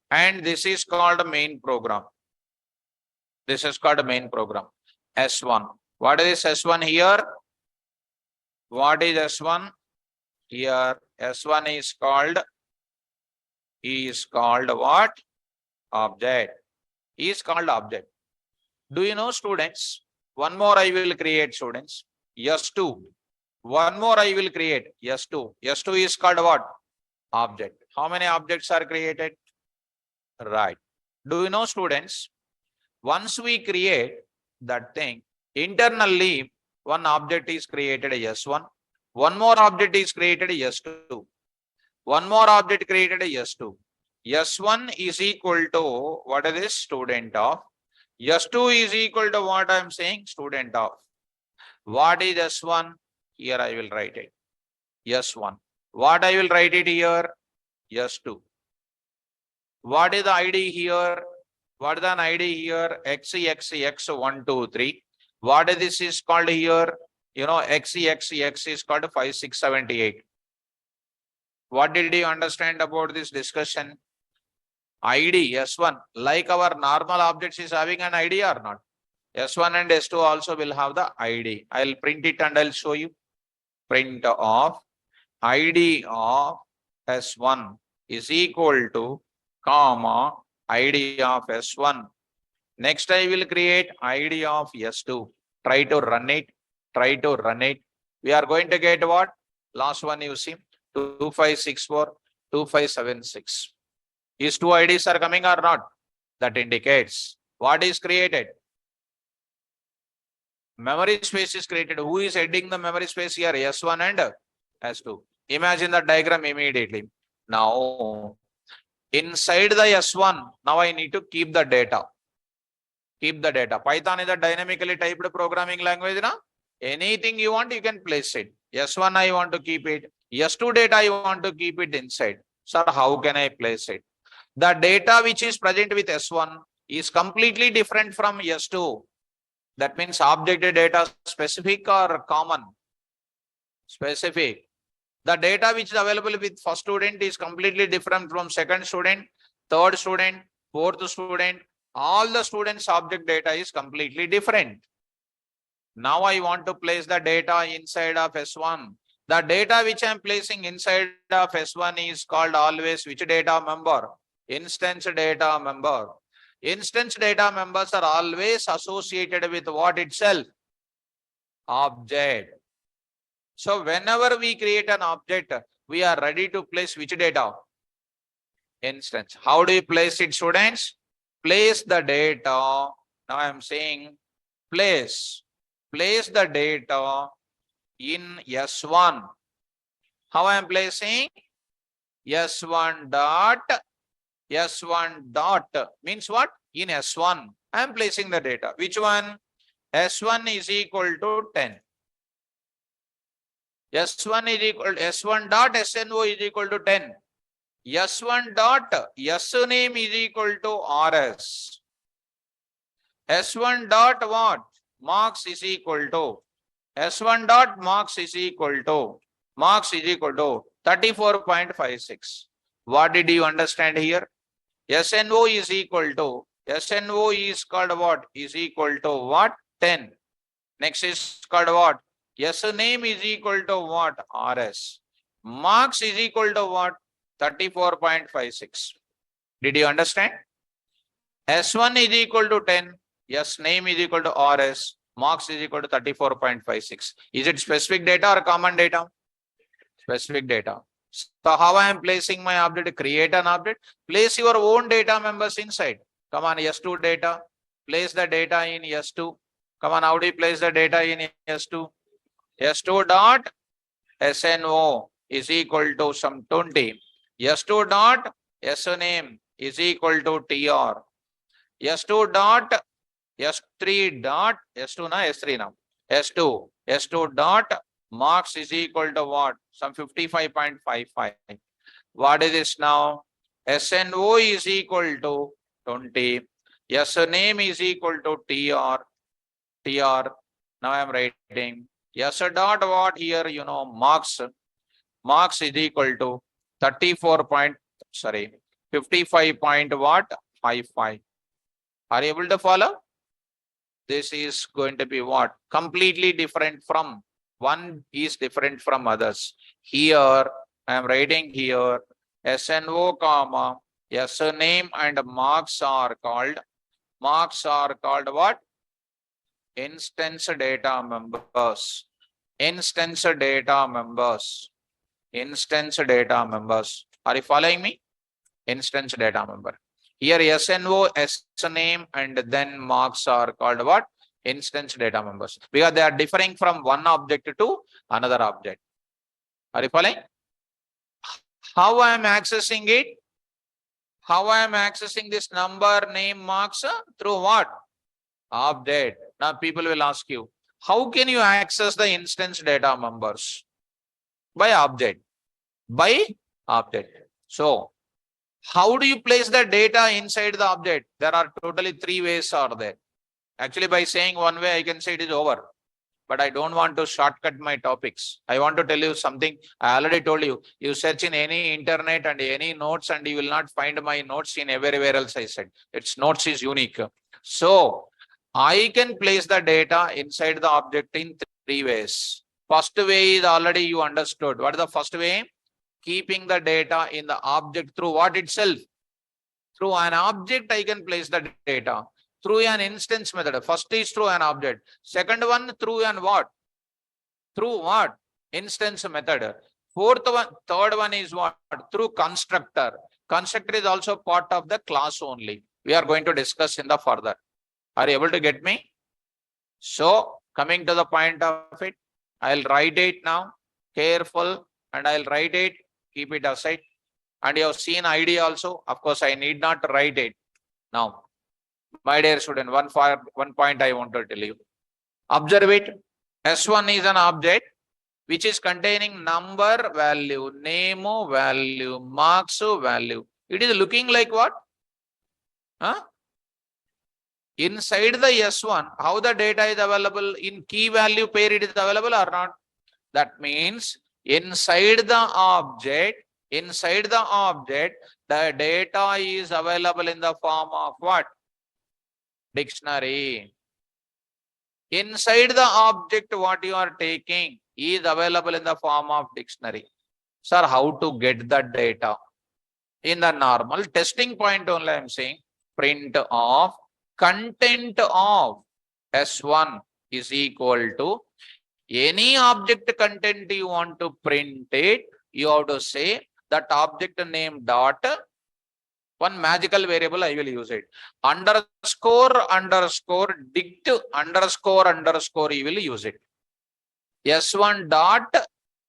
And this is called main program. This is called main program. S1. What is S1 here? What is S1? Here, S1 is called what? Object. Is called object. Do you know, students? One more I will create, students. S2. One more I will create. S2. S2 is called what? Object. How many objects are created? Right. Do you know, students? Once we create that thing, internally one object is created S1, one more object is created S2, one more object created S2. S1 is equal to what is this? Student of. S2 is equal to what I am saying? Student of. What is S1? Here I will write it. S1. What I will write it here? S2. What is the ID here? What is an ID here? X1, 2, 3. What is this is called here? You know, X is called 5, 6, 78. What did you understand about this discussion? ID S1, like our normal objects is having an ID or not? S1 and S2 also will have the ID. I'll print it and I'll show you. Print of ID of S1 is equal to comma ID of S1. Next I will create ID of S2. Try to run it. Try to run it. We are going to get what? Last one you see. 2564, 2576. These two IDs are coming or not? That indicates what is created. Memory space is created. Who is heading the memory space here? S1 and S2. Imagine the diagram immediately. Now, inside the S1, now I need to keep the data. Keep the data. Python is a dynamically typed programming language. Na? Anything you want, you can place it. S1 I want to keep it. S2 data I want to keep it inside. Sir, how can I place it? The data which is present with S1 is completely different from S2. That means object data specific or common? Specific. The data which is available with first student is completely different from second student, third student, fourth student. All the students' object data is completely different. Now I want to place the data inside of S1. The data which I am placing inside of S1 is called always which data member? Instance data member. Instance data members are always associated with what itself? Object. So whenever we create an object, we are ready to place which data? Instance. How do you place it, students? Place the data. Now I am saying place the data in S1. How I am placing? S1 dot means what? In S1. I am placing the data. Which one? S1 is equal to 10. S1 is equal to S1 dot SNO is equal to 10. S1 dot S name is equal to RS. S1 dot what? Marks is equal to S1 dot marks is equal to 34.56. What did you understand here? SNO is equal to SNO is called what? Is equal to what? 10. Next is called what? S name is equal to what? RS. Marks is equal to what? 34.56. Did you understand? S1 is equal to 10. S name is equal to RS. Marks is equal to 34.56. Is it specific data or common data? Specific data. So how I am placing my object? Create an object. Place your own data members inside. Come on, S2 data. Place the data in S2. Come on, how do you place the data in S2? S2 dot SNO is equal to some 20. S2 dot SName is equal to TR. S2 dot S3 dot S2 na S3 now. S2 dot marks is equal to what? Some 55.55. What is this now? SNO is equal to 20. SName is equal to TR. Now I am writing S dot what here? You know, marks is equal to 55 point what? 55. Are you able to follow? This is going to be what? Completely different from one is different from others. Here I am writing here SNO comma SName and marks are called what? Instance data members. Instance data members. Are you following me? Instance data member. Here SNO, S name, and then marks are called what? Instance data members. Because they are differing from one object to another object. Are you following? How I am accessing it? How I am accessing this number, name, marks? Through what? Object. Now people will ask you, how can you access the instance data members? By object. By object. So, how do you place the data inside the object? There are totally three ways are there. Actually, by saying one way, I can say it is over. But I don't want to shortcut my topics. I want to tell you something. I already told you. You search in any internet and any notes and you will not find my notes in everywhere else I said. Its notes is unique. So, I can place the data inside the object in three ways. First way is already you understood. What is the first way? Keeping the data in the object through what itself? Through an object, I can place the data. Through an instance method. First is through an object. Second one, through an what? Through what? Instance method. Third one is what? Through constructor. Constructor is also part of the class only. We are going to discuss in the further. Are you able to get me? So, coming to the point of it, I'll write it now. Careful, and I'll write it. Keep it aside. And you have seen ID also. Of course, I need not write it. Now, my dear student, one point I want to tell you. Observe it. S1 is an object which is containing number, value, name, value, marks, value. It is looking like what? Huh? Inside the S1, how the data is available in key value pair, it is available or not? That means inside the object, the data is available in the form of what? Dictionary. Inside the object, what you are taking is available in the form of dictionary. Sir, how to get the data? In the normal testing point only, I am saying print of content of S1 is equal to any object content you want to print it, you have to say that object name dot one magical variable I will use it. Underscore dict underscore you will use it. S1 dot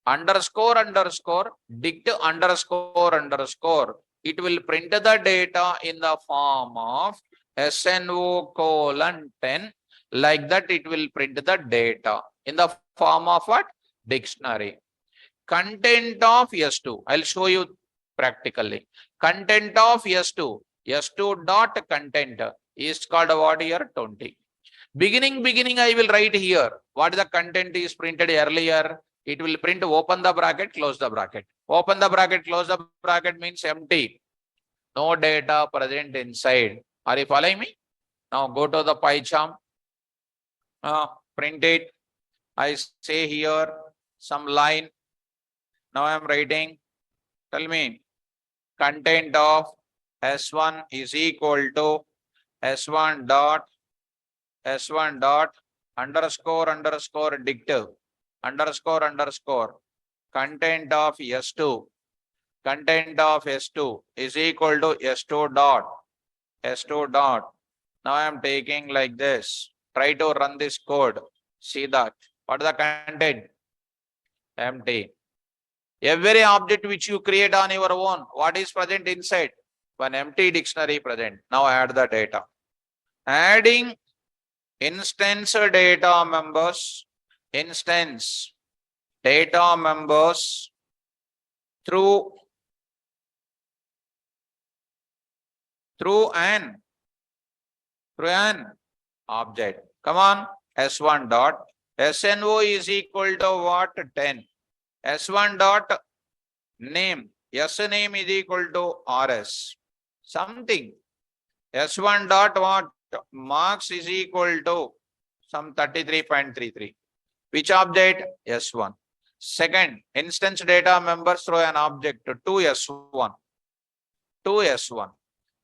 underscore dict underscore. It will print the data in the form of SNO:10. Like that, it will print the data in the form of what? Dictionary. Content of S2. I'll show you practically. Content of S2. S2 dot content is called what here? 20. Beginning, I will write here. What the content is printed earlier? It will print open the bracket, close the bracket. Open the bracket, close the bracket means empty. No data present inside. Are you following me? Now go to the PyCharm. Print it. I say here some line. Now I am writing. Tell me. Content of S1 is equal to S1 dot underscore dictive underscore content of S2 is equal to S2 dot. Now I am taking like this. Try to run this code. See that. What is the content? Empty. Every object which you create on your own, what is present inside? One empty dictionary present. Now add the data. Adding instance data members through an object. Come on. S1 dot SNO is equal to what? 10. S1 dot name. S name is equal to RS. Something. S1 dot what? Marks is equal to some 33.33. Which object? S1. Second, instance data members through an object to S1.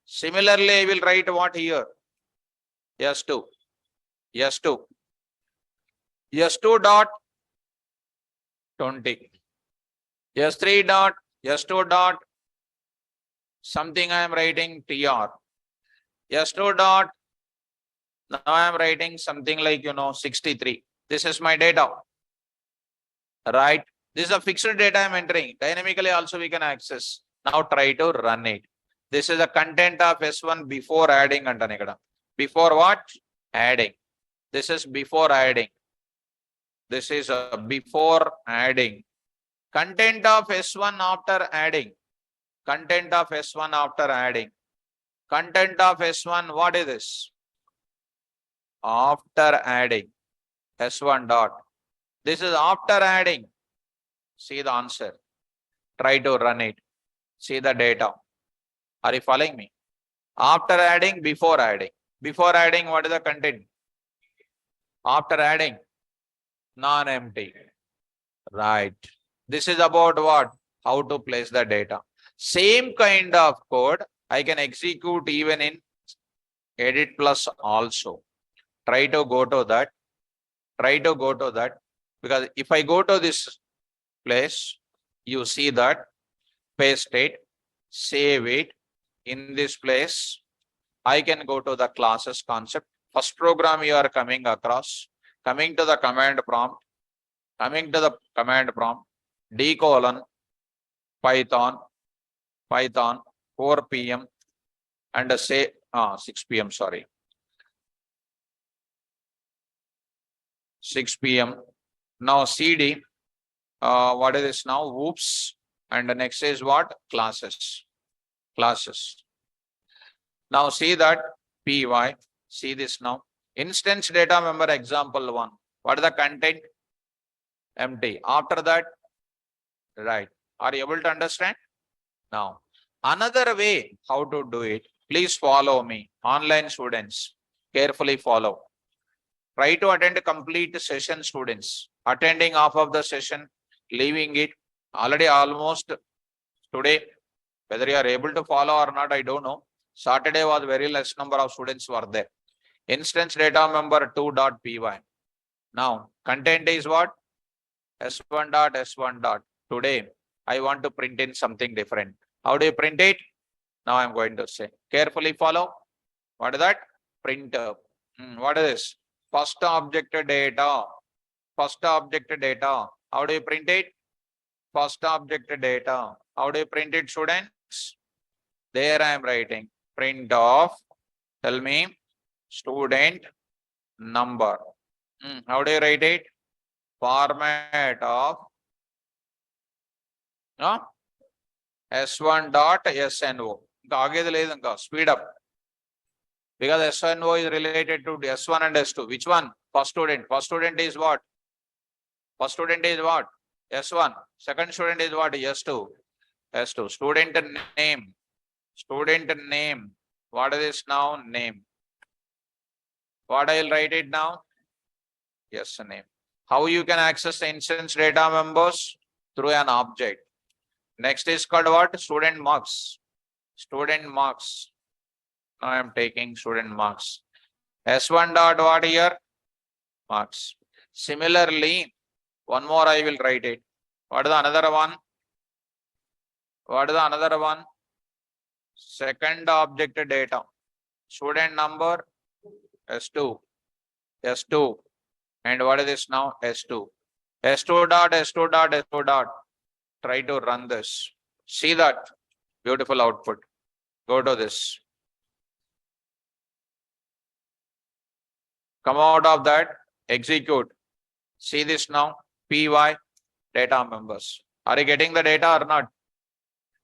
Similarly, I will write what here? S2 dot 20. S3 dot S2 dot something I am writing TR. S2 dot. Now I am writing something like, 63. This is my data, right? This is a fixed data I am entering. Dynamically also we can access. Now try to run it. This is the content of S1 before adding antane ikkada. Before what? Adding. This is before adding. This is before adding. Content of S1 after adding. Content of S1 after adding. Content of S1, what is this? After adding. S1 dot. This is after adding. See the answer. Try to run it. See the data. Are you following me? After adding, before adding. Before adding, what is the content? After adding, non-empty. Right. This is about what? How to place the data. Same kind of code I can execute even in edit plus also. Try to go to that. Try to go to that. Because if I go to this place, you see that, paste it, save it. In this place, I can go to the classes concept. First program you are coming across, coming to the command prompt, D colon, Python, 4 p.m. and say 6 p.m. sorry. 6 p.m. Now CD, what is this now? Whoops. And the next is what? Classes. Now see that PY, see this now. Instance data member example 1. What is the content? Empty. After that, right. Are you able to understand? Now, another way how to do it, please follow me. Online students, carefully follow. Try to attend complete session, students. Attending half of the session, leaving it. Already almost today, whether you are able to follow or not, I don't know. Saturday was very less number of students were there. Instance data member 2.py. Now, content is what? S1 dot. Today, I want to print in something different. How do you print it? Now I'm going to say. Carefully follow. What is that? Print. What is this? First object data. First object data. How do you print it? First object data. How do you print it, students? There I am writing. Print of, tell me, student number. How do you write it? Format of S1 dot SNO. Speed up. Because SNO is related to S1 and S2. Which one? First student. First student is what? First student is what? S1. Second student is what? S2. S2. Student name. Student name. What is this now? Name. What I'll write it now? Yes, name. How you can access the instance data members? Through an object. Next is called what? Student marks. Student marks. Now I am taking student marks. S1 dot what here? Marks. Similarly, one more I will write it. What is the another one? What is the another one? Second object data. Student number S2. S2. And what is this now? S2. S2 dot, S2 dot, S2 dot. Try to run this. See that beautiful output. Go to this. Come out of that. Execute. See this now. PY data members. Are you getting the data or not?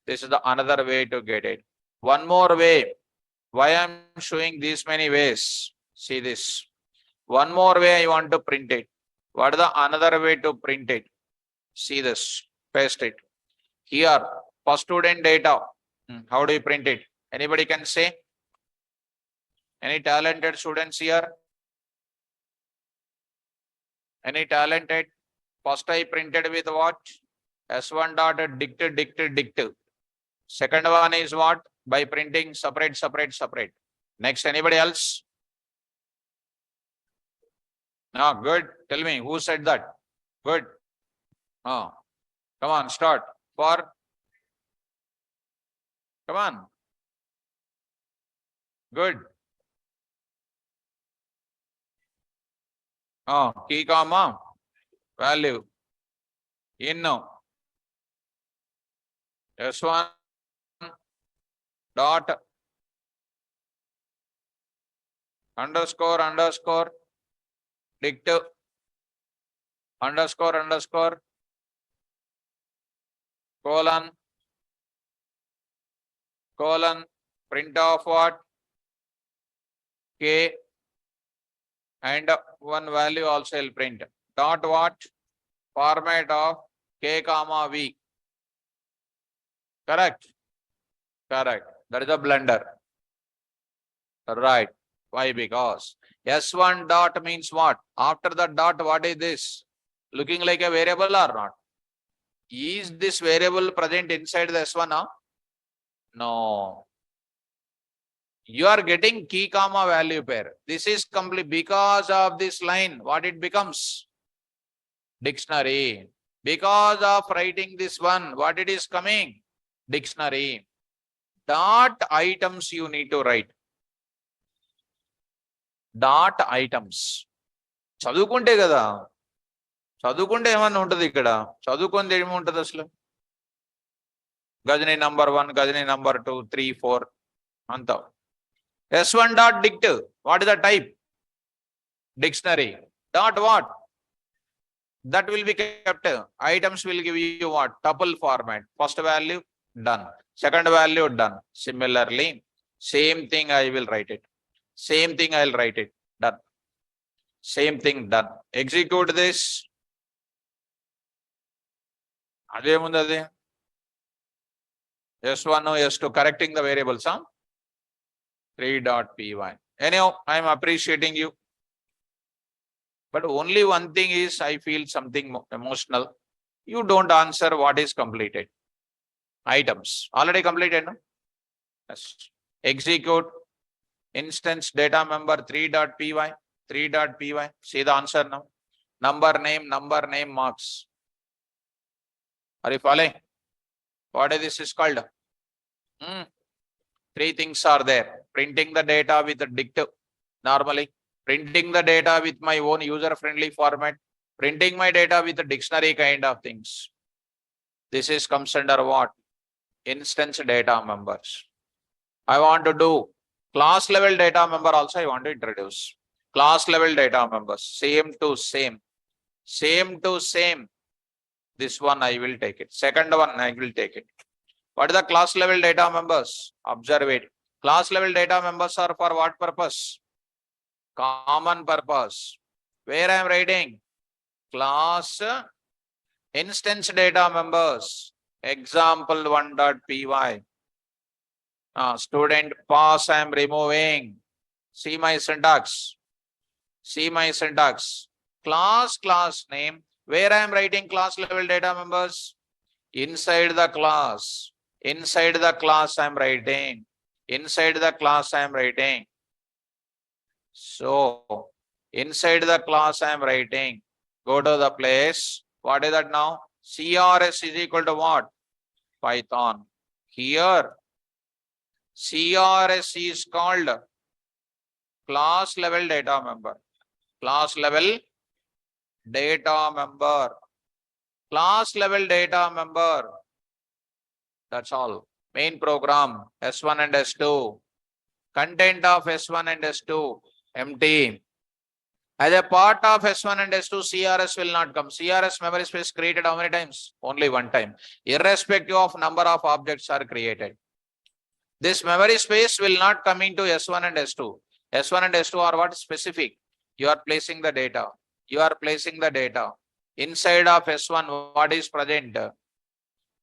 This is the another way to get it. One more way. Why I'm showing these many ways? See this. One more way I want to print it. What is the another way to print it? See this. Paste it. Here, for student data. How do you print it? Anybody can say? Any talented students here? Any talented? First I printed with what? S1 dot dict. Second one is what? By printing separate. Next, anybody else? No, good. Tell me, who said that? Good. Come on, start. Come on. Good. Key comma value in S1 dot underscore underscore dict underscore underscore colon print of what? K, and one value also will print. Dot what? Format of K comma V. Correct? Correct. That is a blunder. Right. Why? Because S1 dot means what? After the dot, what is this? Looking like a variable or not? Is this variable present inside the S1? Huh? No. You are getting key comma value pair. This is complete because of this line. What it becomes? Dictionary. Because of writing this one, what it is coming? Dictionary. Dot items you need to write. Dot items. చదువుకుంటే కదా, చదువుకుంటే ఏమన్నా ఉంటుంది ఇక్కడ, చదువుకుంటే ఏముంటుంది అసలు? Ghajini number 1, Ghajini number 2, 3, 4 అంతా. S1 dot dict. What is the type? Dictionary. Dot what? That will be kept. Items will give you what? Tuple format. First value done. Second value done. Similarly, same thing I will write it. Same thing I will write it. Done. Same thing done. Execute this. అదేముంది అది? S1, S2 correcting the variables. 3.py. Anyhow, I am appreciating you. But only one thing is, I feel something emotional. You don't answer what is completed. Items. Already completed, no? Yes. Execute. Instance data member 3.py. 3.py. See the answer now. Number name marks. Are you following? What is this is called? Three things are there. Printing the data with the dict normally. Printing the data with my own user-friendly format. Printing my data with a dictionary kind of things. This is comes under what? Instance data members. I want to do class level data member also I want to introduce. Class level data members. Same to same. Same to same. This one I will take it. Second one I will take it. What are the class level data members? Observe it. Class level data members are for what purpose? Common purpose. Where I am writing? Class instance data members. Example 1.py. Student pass I am removing. See my syntax. See my syntax. Class name. Where I am writing class level data members? Inside the class. Inside the class I am writing. Inside the class I am writing. So, inside the class I am writing. Go to the place. What is that now? CRS is equal to what? Python. Here, CRS is called class level data member. Class level data member. Class level data member. That's all. Main program S1 and S2. Content of S1 and S2 empty. As a part of S1 and S2, CRS will not come. CRS memory space created how many times? Only one time. Irrespective of number of objects are created. This memory space will not come into S1 and S2. S1 and S2 are what? Specific. You are placing the data. You are placing the data. Inside of S1, what is present?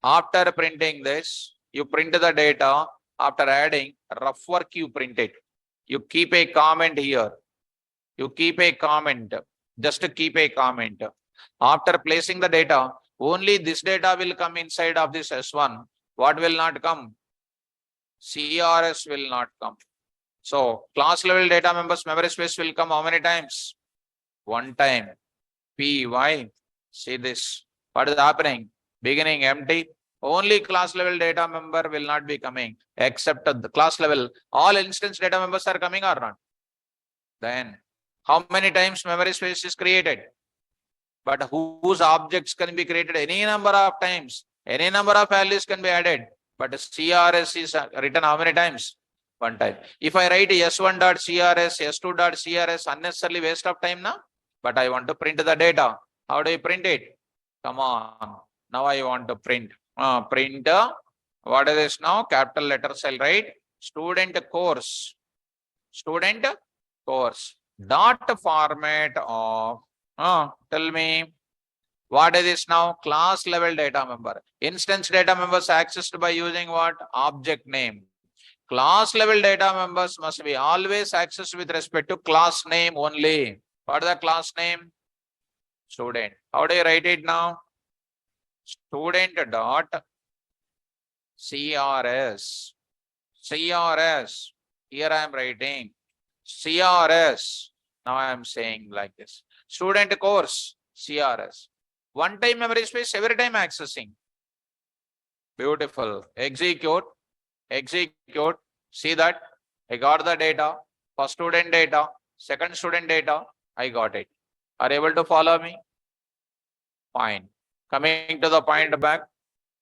After printing this, you print the data. After adding rough work, you print it. You keep a comment here. You keep a comment. Just keep a comment. After placing the data, only this data will come inside of this S1. What will not come? CRS will not come. So, class level data members memory space will come how many times? One time. Py. See this. What is happening? Beginning empty. Only class level data member will not be coming. Except at the class level. All instance data members are coming or not? Then How many times memory space is created? But whose objects can be created any number of times? Any number of values can be added. But CRS is written how many times? One time. If I write S1.CRS, S2.CRS, unnecessarily waste of time now. But I want to print the data. How do you print it? Come on. Now I want to print. Print. What is this now? Capital letters I'll write. Student course. Student course. Dot format of. Tell me. What is this now? Class level data member. Instance data members accessed by using what? Object name. Class level data members must be always accessed with respect to class name only. What is the class name? Student. How do you write it now? Student dot CRS. CRS. Here I am writing CRS. Now I am saying like this. Student course CRS. One time memory space, every time accessing. Beautiful. Execute. Execute. See that? I got the data. First student data. Second student data. I got it. Are you able to follow me? Fine. Coming to the point back.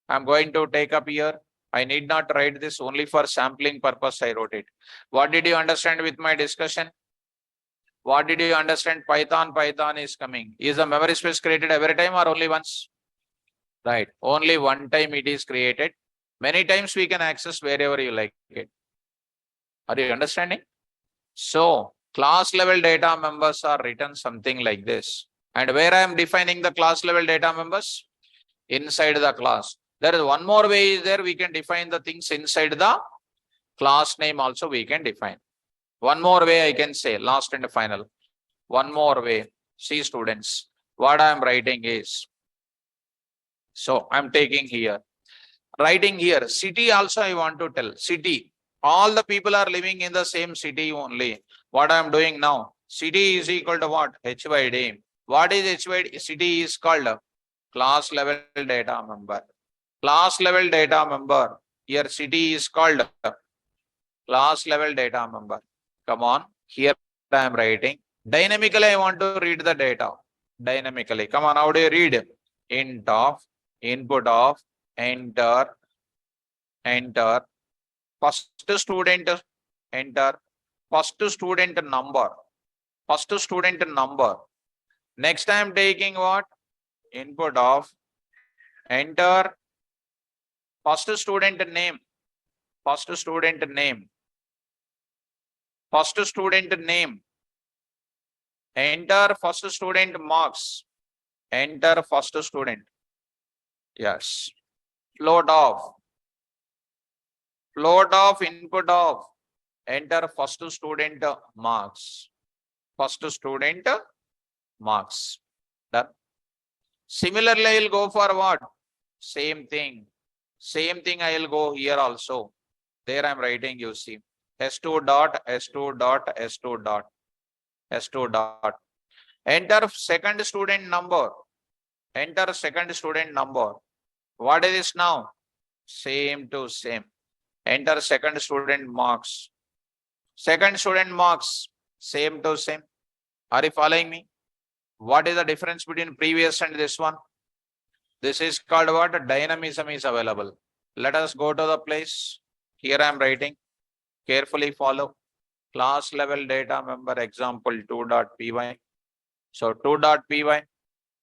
I'm going to take up here. I need not write this, only for sampling purpose I wrote it. What did you understand with my discussion? What did you understand? Python is coming. Is the memory space created every time or only once? Right. Only one time it is created. Many times we can access wherever you like it. Are you understanding? So class level data members are written something like this. And where I am defining the class level data members? Inside the class. There is one more way is there. We can define the things inside the class name also we can define. One more way I can say, last and final. One more way. See students, what I am writing is, so I am taking here, writing here, city also I want to tell, city. All the people are living in the same city only. What I am doing now, city is equal to what? HYD. What is HYD? City is called class level data member. Class level data member. Here city is called class level data member. Come on, here I am writing. Dynamically, I want to read the data. Dynamically. Come on, how do you read? Int of, input of, enter, enter. First student, enter. First student number. First student number. Next I am taking what? Input of, enter. First student name. First student name. First student name. Enter first student marks. Enter first student. Yes. Float of. Float of, input of. Enter first student marks. First student marks. Done. Similarly, I will go for what? Same thing. Same thing I will go here also. There I am writing, you see. S2 dot, S2 dot, S2 dot, S2 dot. Enter second student number. Enter second student number. What is this now? Same to same. Enter second student marks. Second student marks. Same to same. Are you following me? What is the difference between previous and this one? This is called what? Dynamism is available. Let us go to the place. Here I am writing. Carefully follow. Class level data member example 2.py. So 2.py.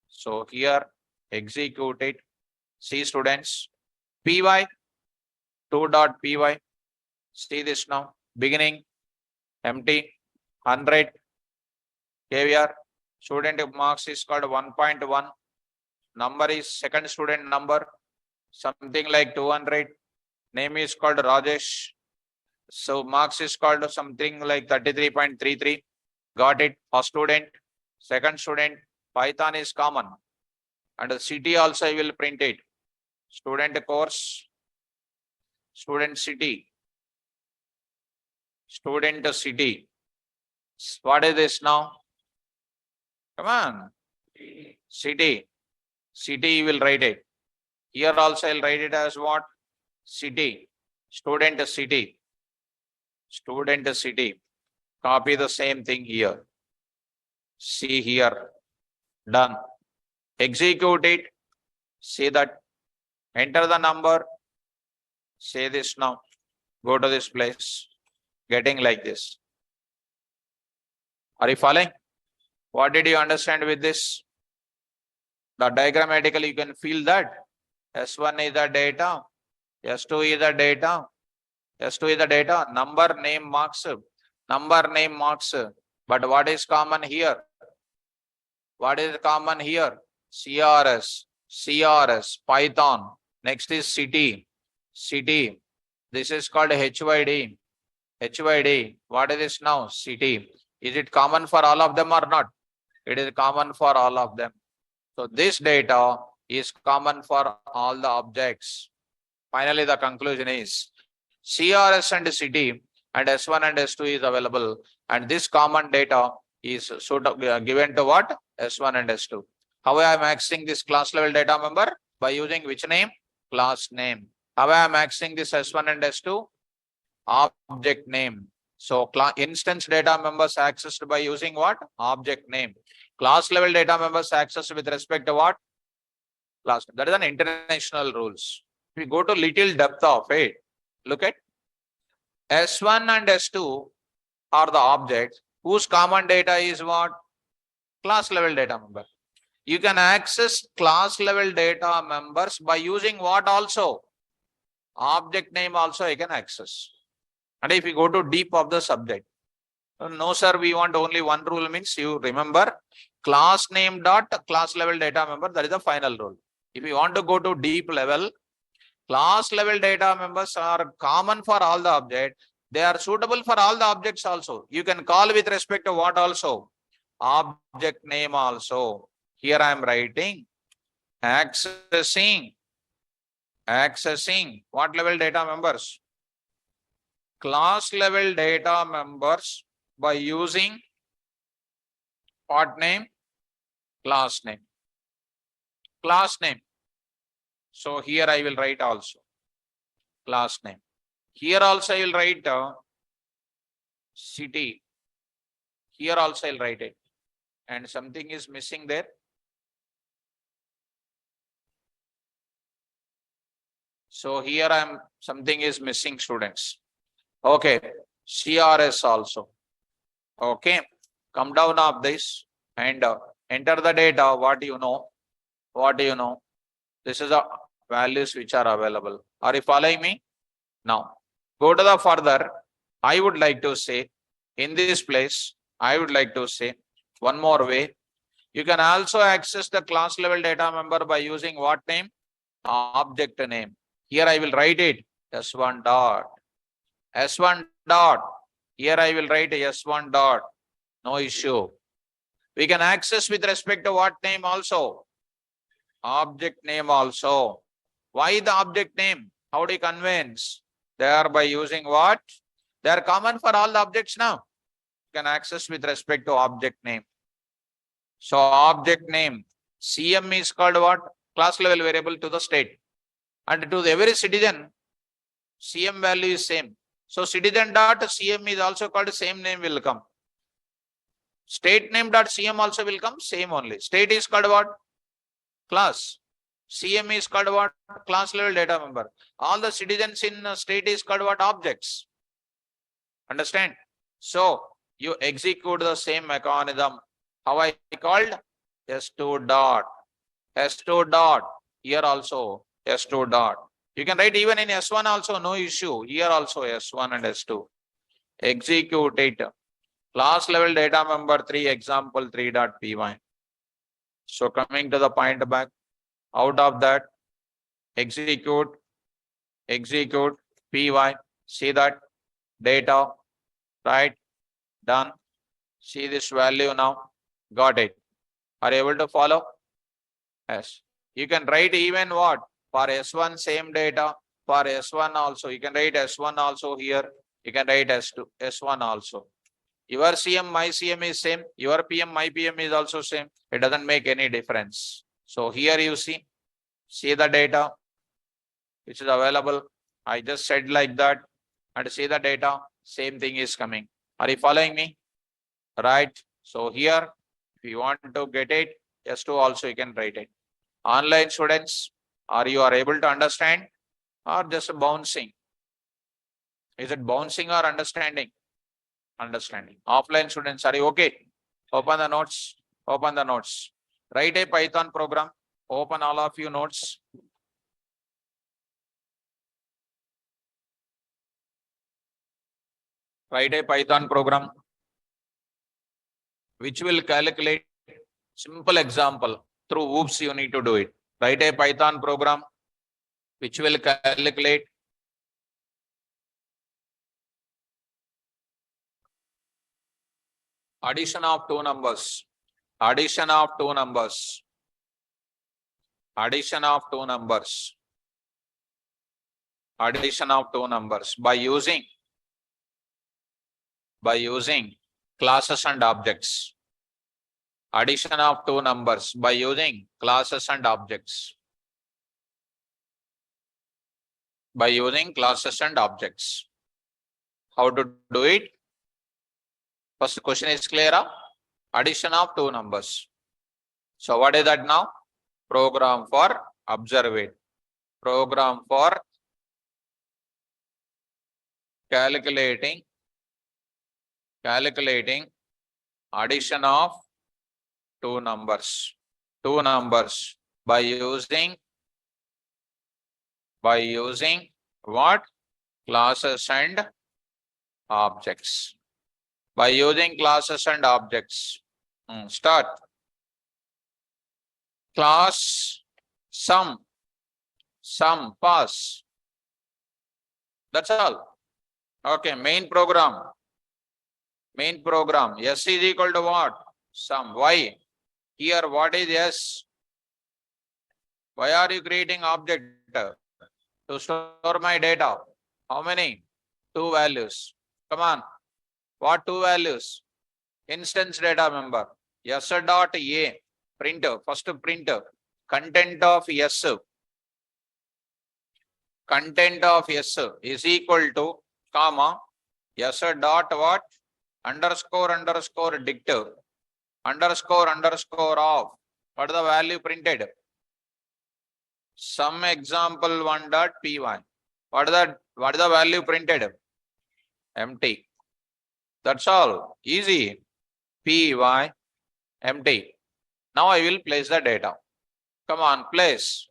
So here execute it. See students. Py 2.py. See this now. Beginning empty 100. KVR. Student marks is called 1.1. Number is second student number. Something like 200. Name is called Rajesh. So marks is called something like 33.33. Got it. First student. Second student. Python is common. And the city also I will print it. Student course. Student city. Student city. What is this now? Come on. City. City you will write it. Here also I'll write it as what? City. Student city. Student city. Copy the same thing here. See here, done. Execute it, see that, enter the number, say this now, go to this place, getting like this. Are you following? What did you understand with this? The diagrammatically you can feel that S1 is the data, S2 is the data, S2 is the data, number, name, marks, but what is common here? What is common here? CRS, Python, next is city, this is called HYD, what is this now? City. Is it common for all of them or not? It is common for all of them. So this data is common for all the objects. Finally, the conclusion is CRS and city and S1 and S2 is available, and this common data is given to what? S1 and S2. How I am accessing this class level data member? By using which name? Class name. How I am accessing this S1 and S2? Object name. So instance data members accessed by using what? Object name. Class level data members accessed with respect to what? Class. That is an international rules. If we go to little depth of it, look at S1 and S2 are the objects whose common data is what? Class level data member. You can access class level data members by using what also? Object name also you can access. And if you go to deep of the subject, no sir, we want only one rule, means you remember class name dot class level data member, that is the final rule. If you want to go to deep level, class level data members are common for all the objects. They are suitable for all the objects also. You can call with respect to what also? Object name also. Here I am writing accessing what level data members? Class level data members by using what name? Class name. So here I will write also class name. Here also I will write city. Here also I will write it. And something is missing there. So here something is missing, students. Okay, CRS also. Okay, come down of this and enter the data. What do you know? This is the values which are available. Are you following me? Now, go to the further. I would like to say, in this place, I would like to say one more way. You can also access the class level data member by using what name? Object name. Here I will write it S1 dot. Here I will write S1 dot. No issue. We can access with respect to what name also? Object name also. Why the object name? How do you convince? They are by using what? They are common for all the objects now. You can access with respect to object name. So object name, CM is called what? Class level variable to the state. And to every citizen, CM value is same. So citizen dot CM is also called same name will come. State name dot CM also will come, same only. State is called what? Class. CM is called what? Class level data member. All the citizens in state is called what? Objects. Understand? So you execute the same mechanism. How I called? S2 dot. S2 dot. Here also S2 dot. You can write even in S1 also, no issue. Here also S1 and S2. Execute it. Class level data member 3 example 3.py. So coming to the point back, out of that, execute py, see that data, right? Done. See this value now, got it. Are you able to follow? Yes. You can write even what? For S1 same data, for S1 also, you can write S1 also here, you can write S2, S1 also. Your CM, my CM is same, your PM, my PM is also same. It doesn't make any difference. So here you see the data which is available. I just said like that, and see the data, same thing is coming. Are you following me? Right. So here If you want to get it, S2 also you can write it. Online students, are you able to understand or just bouncing? Is it bouncing or understanding? Understanding. Offline students, are you okay? Open the notes. Open the notes. Write a Python program. Open all of you notes. Write a Python program which will calculate simple example. Through OOPS you need to do it. Write a Python program which will calculate addition of two numbers. Addition of two numbers. Addition of two numbers. Addition of two numbers by using classes and objects. Addition of two numbers by using classes and objects. By using classes and objects. How to do it? First question is clear. Addition of two numbers. So what is that now? Program for observing. Program for calculating addition of two numbers by using what? Classes and objects. By using classes and objects. Start. Class sum pass. That's all. Okay, main program. S is equal to what? Sum. Why? Here, what is S? Why are you creating object? To store my data. How many? Two values. Come on. What two values? Instance data member. S dot A. Print. First print. Content of S. Content of S is equal to, comma, S dot what? Underscore dict. Underscore of. What is the value printed? Some example 1 dot py. What is the value printed? Empty. That's all. Easy. Py empty. Now I will place the data. Come on, place.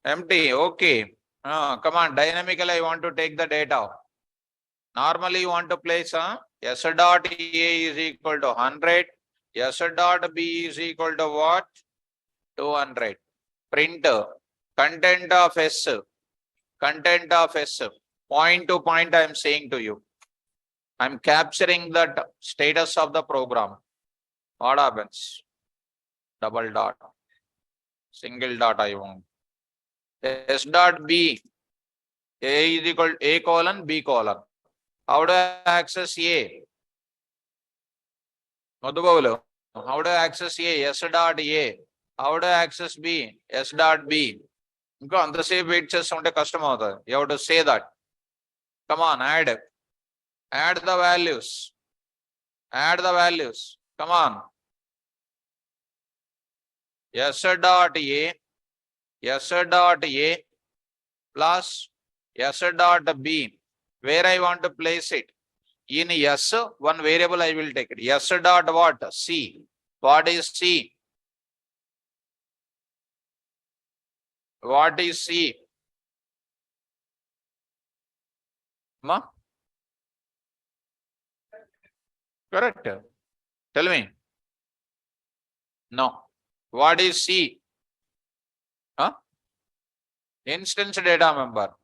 Empty. Okay. Come on, dynamically I want to take the data. Normally you want to place S dot A is equal to 100. S dot B is equal to what? 200. Print content of S. Content of S. Point to point I am saying to you. I am capturing the status of the program. What happens? Double dot. Single dot I want. S dot B. A is equal to A colon B colon. How do I access A? How do I access A? S dot A. How do I access B? S dot B. On the same wait just on the customer. You have to say that. Come on, add. Add the values. Add the values. Come on. S dot A. S dot A plus S dot B. Where I want to place it? In S, one variable I will take it. S dot what? C. What is C? What is C? Ma? Correct. Tell me. No. What is C? Instance data member.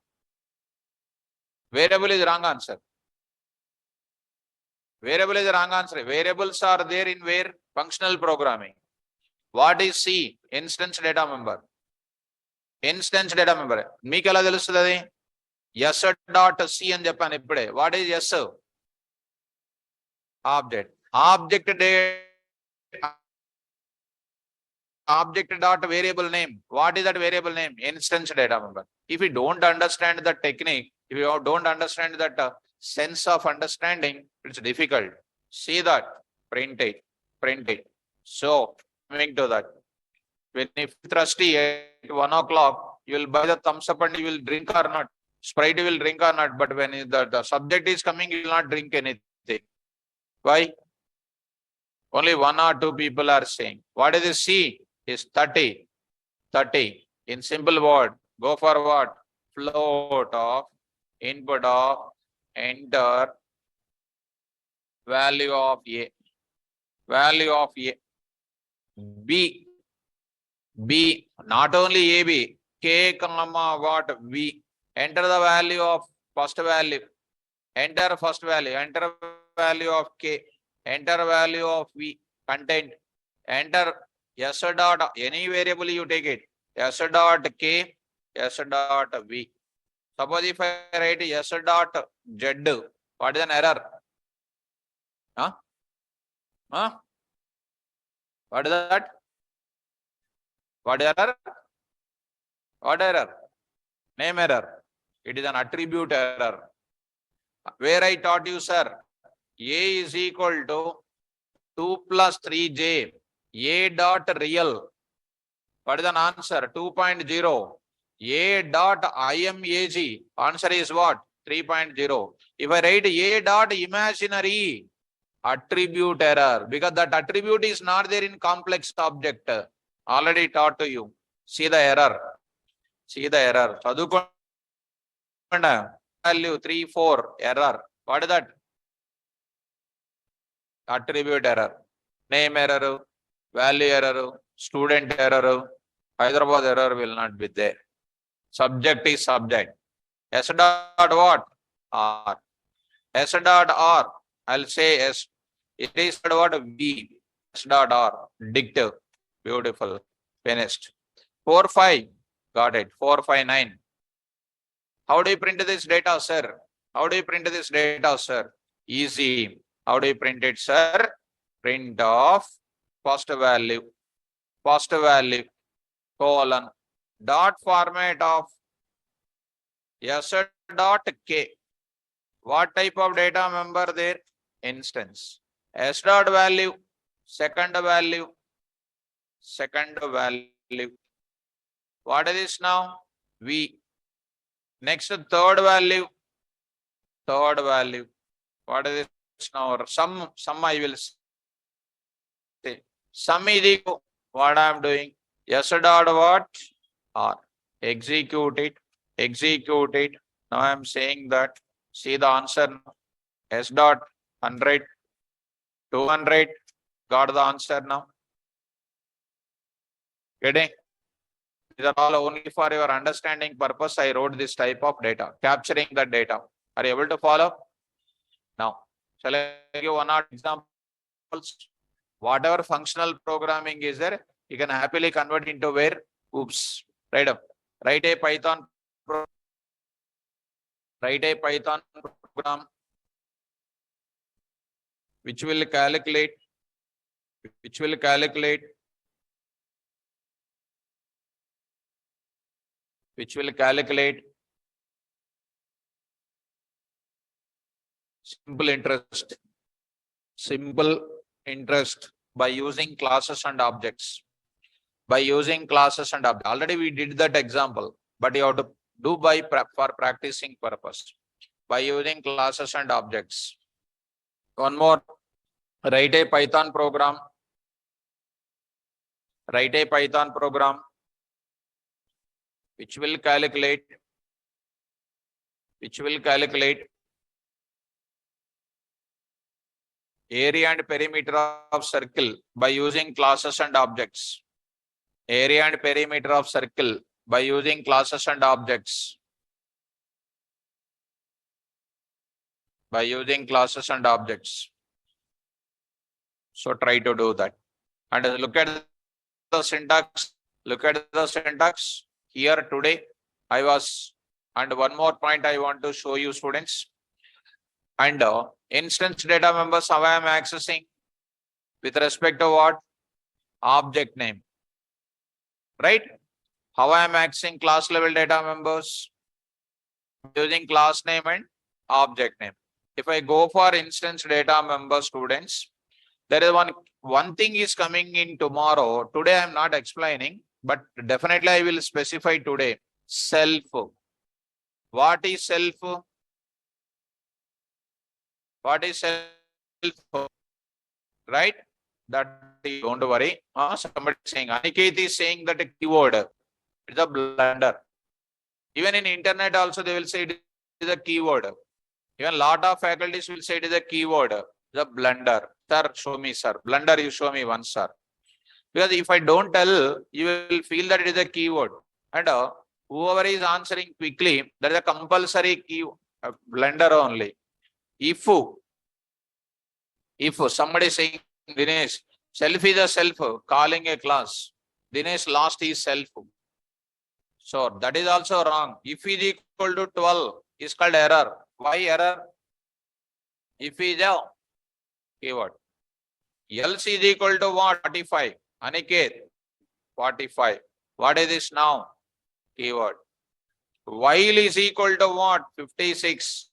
Variable is wrong answer. Variable is wrong answer. Variables are there in where? Functional programming. What is C? Instance data member. Instance data member. Meeku ela telustadi? S dot C ani cheppanu ippude. What is S? Object. Object dot variable name. What is that variable name? Instance data member. If you don't understand the technique, if you don't understand that sense of understanding, it's difficult. See that. Print it. So coming to that, when you feel thirsty at 1 o'clock, you will buy the thumbs up and you will drink or not. Sprite you will drink or not, but when the subject is coming, you will not drink anything. Why? Only 1 or 2 people are saying. What is the C? Is 30. 30. In simple word, go for what? Float of input of enter value of A. Value of A. B. B. Not only A, B. K, comma, what? V. Enter the value of first value. Enter first value. Enter value of K. Enter value of V. Content. Enter S dot, any variable you take it. S dot K, S dot V. Suppose if I write S dot Z, what is an error? Huh? Huh? What is that? What error? What error? Name error. It is an attribute error. Where I taught you, sir, A is equal to 2 plus 3J. A dot real. What is an answer? 2.0. A dot IMAG. Answer is what? 3.0. If I write A dot imaginary, attribute error, because that attribute is not there in complex object. Already taught to you. See the error. See the error. Value 3, 4 error. What is that? Attribute error. Name error. Value error. Student error. Hyderabad error will not be there. Subject is subject. S dot what? R. S dot R. I'll say S. It is what? V. S dot R. Dictive. Beautiful. Finished. 4, 5. Got it. 4, 5, 9. How do you print this data, sir? How do you print this data, sir? Easy. How do you print it, sir? Print of first value. First value. Colon. Dot format of S dot K. What type of data member there? Instance. S dot value. Second value. Second value. What is this now? V. Next, third value. Third value. What is this now? Sum I will say. Sum is equal. What I am doing? S dot what? R. Execute it. Execute it. Now I am saying that. See the answer. S dot 100. 200. Got the answer now. Getting? These are all only for your understanding purpose. I wrote this type of data, capturing the data. Are you able to follow? Now, shall I give one or examples? Whatever functional programming is there, you can happily convert into where? Oops. Right up. Write a Python program. Write a Python program which will calculate simple interest by using classes and objects. Already we did that example, but you have to do for practicing purpose by using classes and objects. One more. Write a Python program. Write a Python program which will calculate area and perimeter of circle by using classes and objects. Area and perimeter of circle by using classes and objects. By using classes and objects. So try to do that. And look at the syntax. Look at the syntax. Here today I was, and one more point I want to show you, students. And instance data members, how I am accessing with respect to what? Object name. Right? How I am accessing class level data members? Using class name and object name. If I go for instance data member, students, there is one one thing is coming in tomorrow. Today I am not explaining, but definitely I will specify today. Self. What is self? What is self? Right? That don't worry. Somebody is saying, Aniket is saying that a keyword. It's a blunder. Even in internet also they will say it is a keyword. Even lot of faculties will say it is a keyword. The blunder. Sir, show me, sir. Blunder, you show me once, sir. Because if I don't tell, you will feel that it is a keyword. And whoever is answering quickly, that is a compulsory key blunder only. If somebody is saying, Dinesh, self is a self, calling a class. Dinesh lost his self. So that is also wrong. If is equal to 12 is called error. Why error? If is a keyword. Else is equal to what? 45. Aniket, 45. What is this now? Keyword. While is equal to what? 56.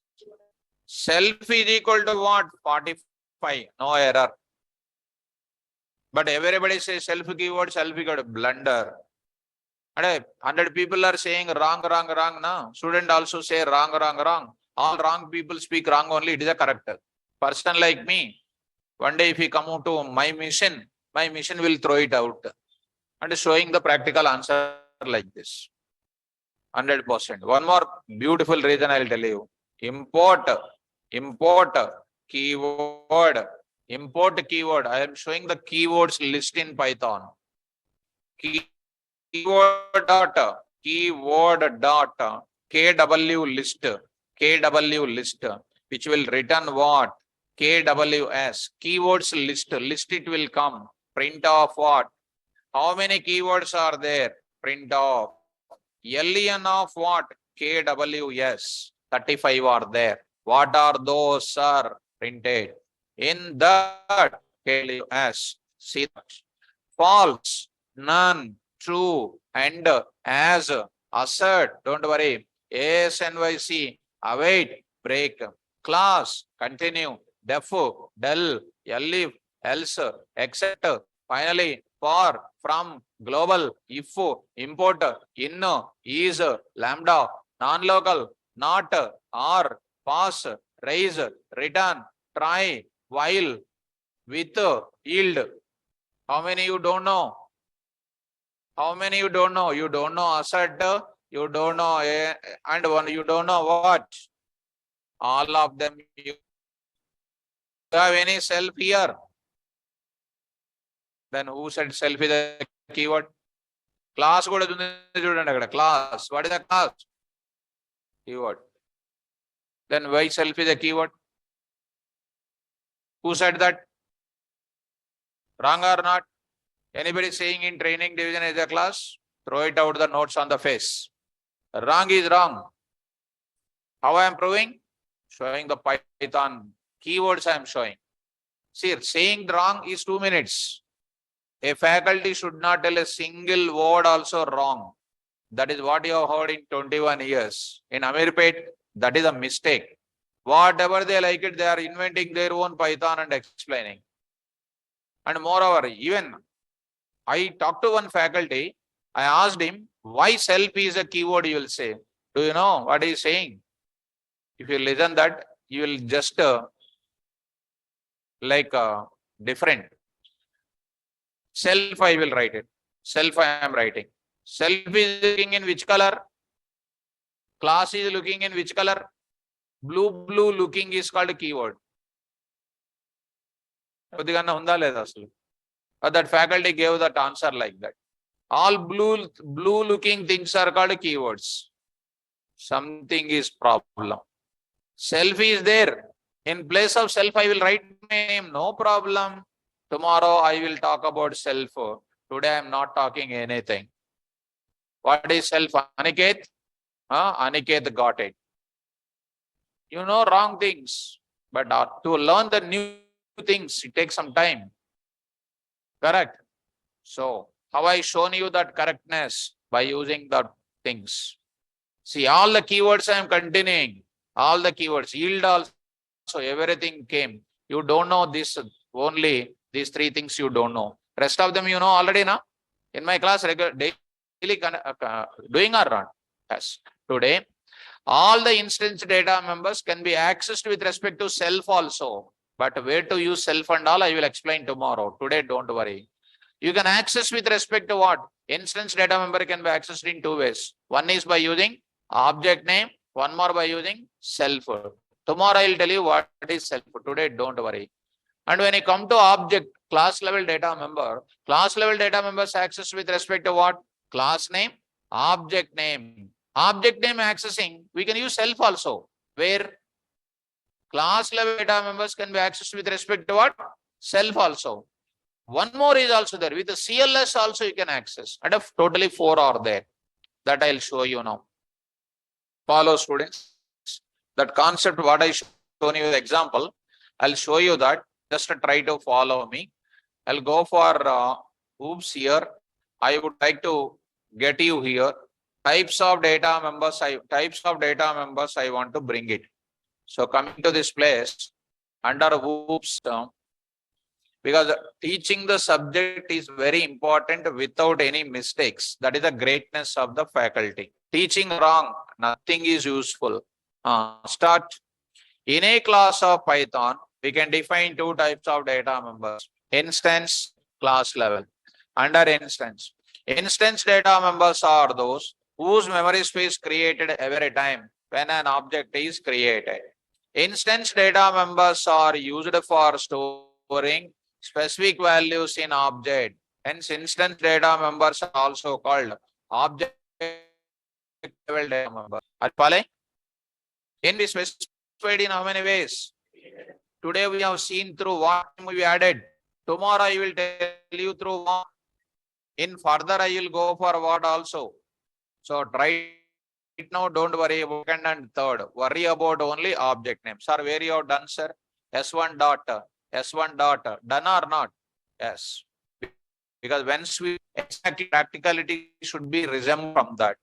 Self is equal to what? 45. No error. But everybody says self keyword, blunder. And 100 people are saying wrong. No. Student also say wrong. All wrong people speak wrong only. It is a correct. Person like me, one day if he come to my mission will throw it out. And showing the practical answer like this. 100%. One more beautiful reason I will tell you. Import keyword. Import keyword. I am showing the keywords list in Python. Keyword dot KW list, which will return what? KWS. Keywords list. List it will come. Print of what? How many keywords are there? Print of. LEN of what? KWS. 35 are there. What are those, sir? Printed. In that KWS. See that. False, none, true, and as, assert. Don't worry. ASNYC. Await. Break. Class. Continue. Def. Del. Elif. Else. Except. Finally. For, from, global, if, import, in, is, lambda, non-local, not, or, pass, raise, return, try, while, with, yield. How many you don't know? How many you don't know? You don't know assert, you don't know, and one you don't know what? All of them. You have any self here? Then who said self is a keyword? Class kuda chudandi akkada. Class. What is a class? Keyword. Then why self is a keyword? Who said that? Wrong or not? Anybody saying in training division is a class? Throw it out the notes on the face. Wrong is wrong. How I am proving? Showing the Python keywords I am showing. See, saying wrong is 2 minutes. A faculty should not tell a single word also wrong. That is what you have heard in 21 years. In Amirpet, that is a mistake. Whatever they like it, they are inventing their own Python and explaining. And moreover, even I talked to one faculty, I asked him, why self is a keyword, you will say. Do you know what he is saying? If you listen that, you will just different. Self I will write it. Self I am writing. Self is looking in which color? Class is looking in which color? Blue looking is called a keyword. That faculty gave that answer like that. All blue looking things are called keywords. Something is problem. Self is there. In place of self, I will write my name. No problem. Tomorrow I will talk about self. Today I am not talking anything. What is self? Aniket? Aniket got it. You know wrong things. But to learn the new things, it takes some time. Correct? So, how I shown you that correctness? By using the things. See, all the keywords I am continuing. All the keywords. Yield also, everything came. You don't know this only These three things you don't know. Rest of them you know already, na? In my class, daily doing or not? Yes. Today, all the instance data members can be accessed with respect to self also. But where to use self and all, I will explain tomorrow. Today, don't worry. You can access with respect to what? Instance data member can be accessed in two ways. One is by using object name, one more by using self. Tomorrow I will tell you what is self. Today, don't worry. And when you come to object, class level data member is accessed with respect to what? Class name, object name. Object name accessing, we can use self also, where class level data members can be accessed with respect to what? Self also. One more is also there. With the CLS also you can access. And totally 4 are there. That I'll show you now. Follow, students. That concept what I shown you the example, I'll show you that. Just try to follow me. I'll go for oops here. I would like to get you here. Types of data members I want to bring it. So coming to this place under oops term, because teaching the subject is very important without any mistakes. That is the greatness of the faculty. Teaching wrong, nothing is useful. Start. In a class of Python, we can define two types of data members. Instance, class level. Under instance. Instance data members are those whose memory space created every time when an object is created. Instance data members are used for storing specific values in object. Hence, instance data members are also called object level data members. Are you following? Can be specified in how many ways? Today we have seen through what we added. Tomorrow I will tell you through what. In further I will go for what also. So right now don't worry about second and third. Worry about only object name. Sir, where you have done, sir? S1 dot. Done or not? Yes. Because once we exactly practicality should be resumed from that.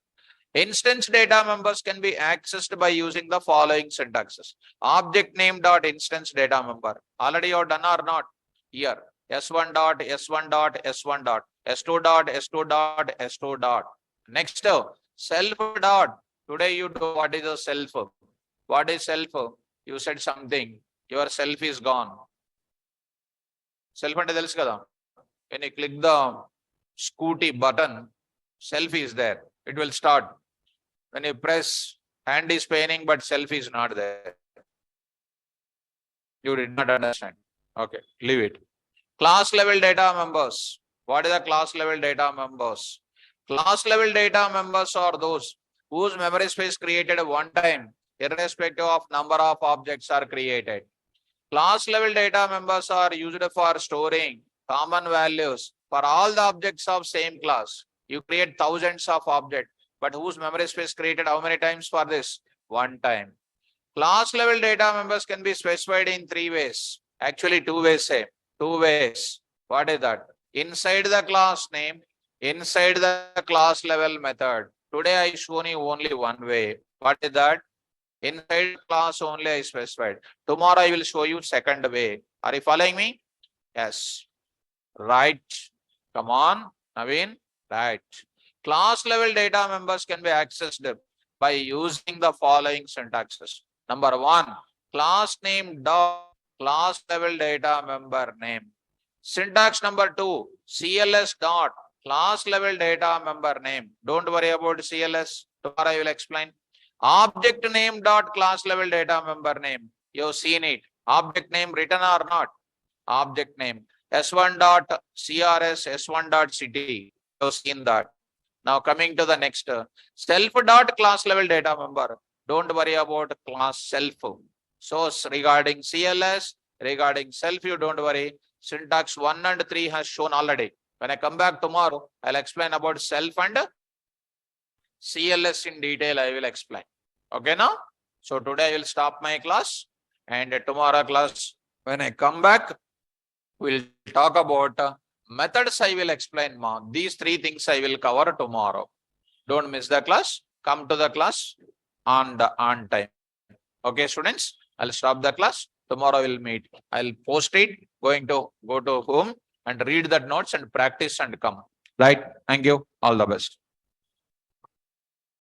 Instance data members can be accessed by using the following syntaxes. Object name dot instance data member. Already you have done or not? Here. S1 dot, S1 dot, S1 dot, S2 dot, S2 dot, S2 dot. Next, self dot. Today you do what is the self? What is self? You said something. Your self is gone. Self ante telusu kada. When you click the scooty button, self is there. It will start. When you press, hand is paining, but self is not there. You did not understand. Okay, leave it. Class level data members. What is the class level data members? Class level data members are those whose memory space created one time, irrespective of number of objects are created. Class level data members are used for storing common values for all the objects of same class. You create thousands of objects, but whose memory space created how many times for this? One time. Class level data members can be specified in 3 ways. Actually, 2 ways. 2 ways. What is that? Inside the class name, inside the class level method. Today I shown you only one way. What is that? Inside class only I specified. Tomorrow I will show you second way. Are you following me? Yes. Right. Come on, Naveen. Right. Class level data members can be accessed by using the following syntaxes. Number 1, class name dot class level data member name. Syntax number 2, CLS dot class level data member name. Don't worry about CLS. Tomorrow I will explain. Object name dot class level data member name. You've seen it. Object name written or not? Object name. S1 dot CRS, S1 dot city. You've seen that. Now coming to the next, self dot class level data member. Don't worry about class self. So regarding CLS, regarding self, you don't worry. Syntax 1 and 3 has shown already. When I come back tomorrow, I'll explain about self and CLS in detail. I will explain. Okay now? So today I will stop my class, and tomorrow class, when I come back, we'll talk about methods. I will explain more. These 3 things I will cover tomorrow. Don't miss the class. Come to the class on time. Okay, students, I'll stop the class. Tomorrow we'll meet. I'll post it, going to go to home and read that notes and practice and come. Right? Thank you. All the best.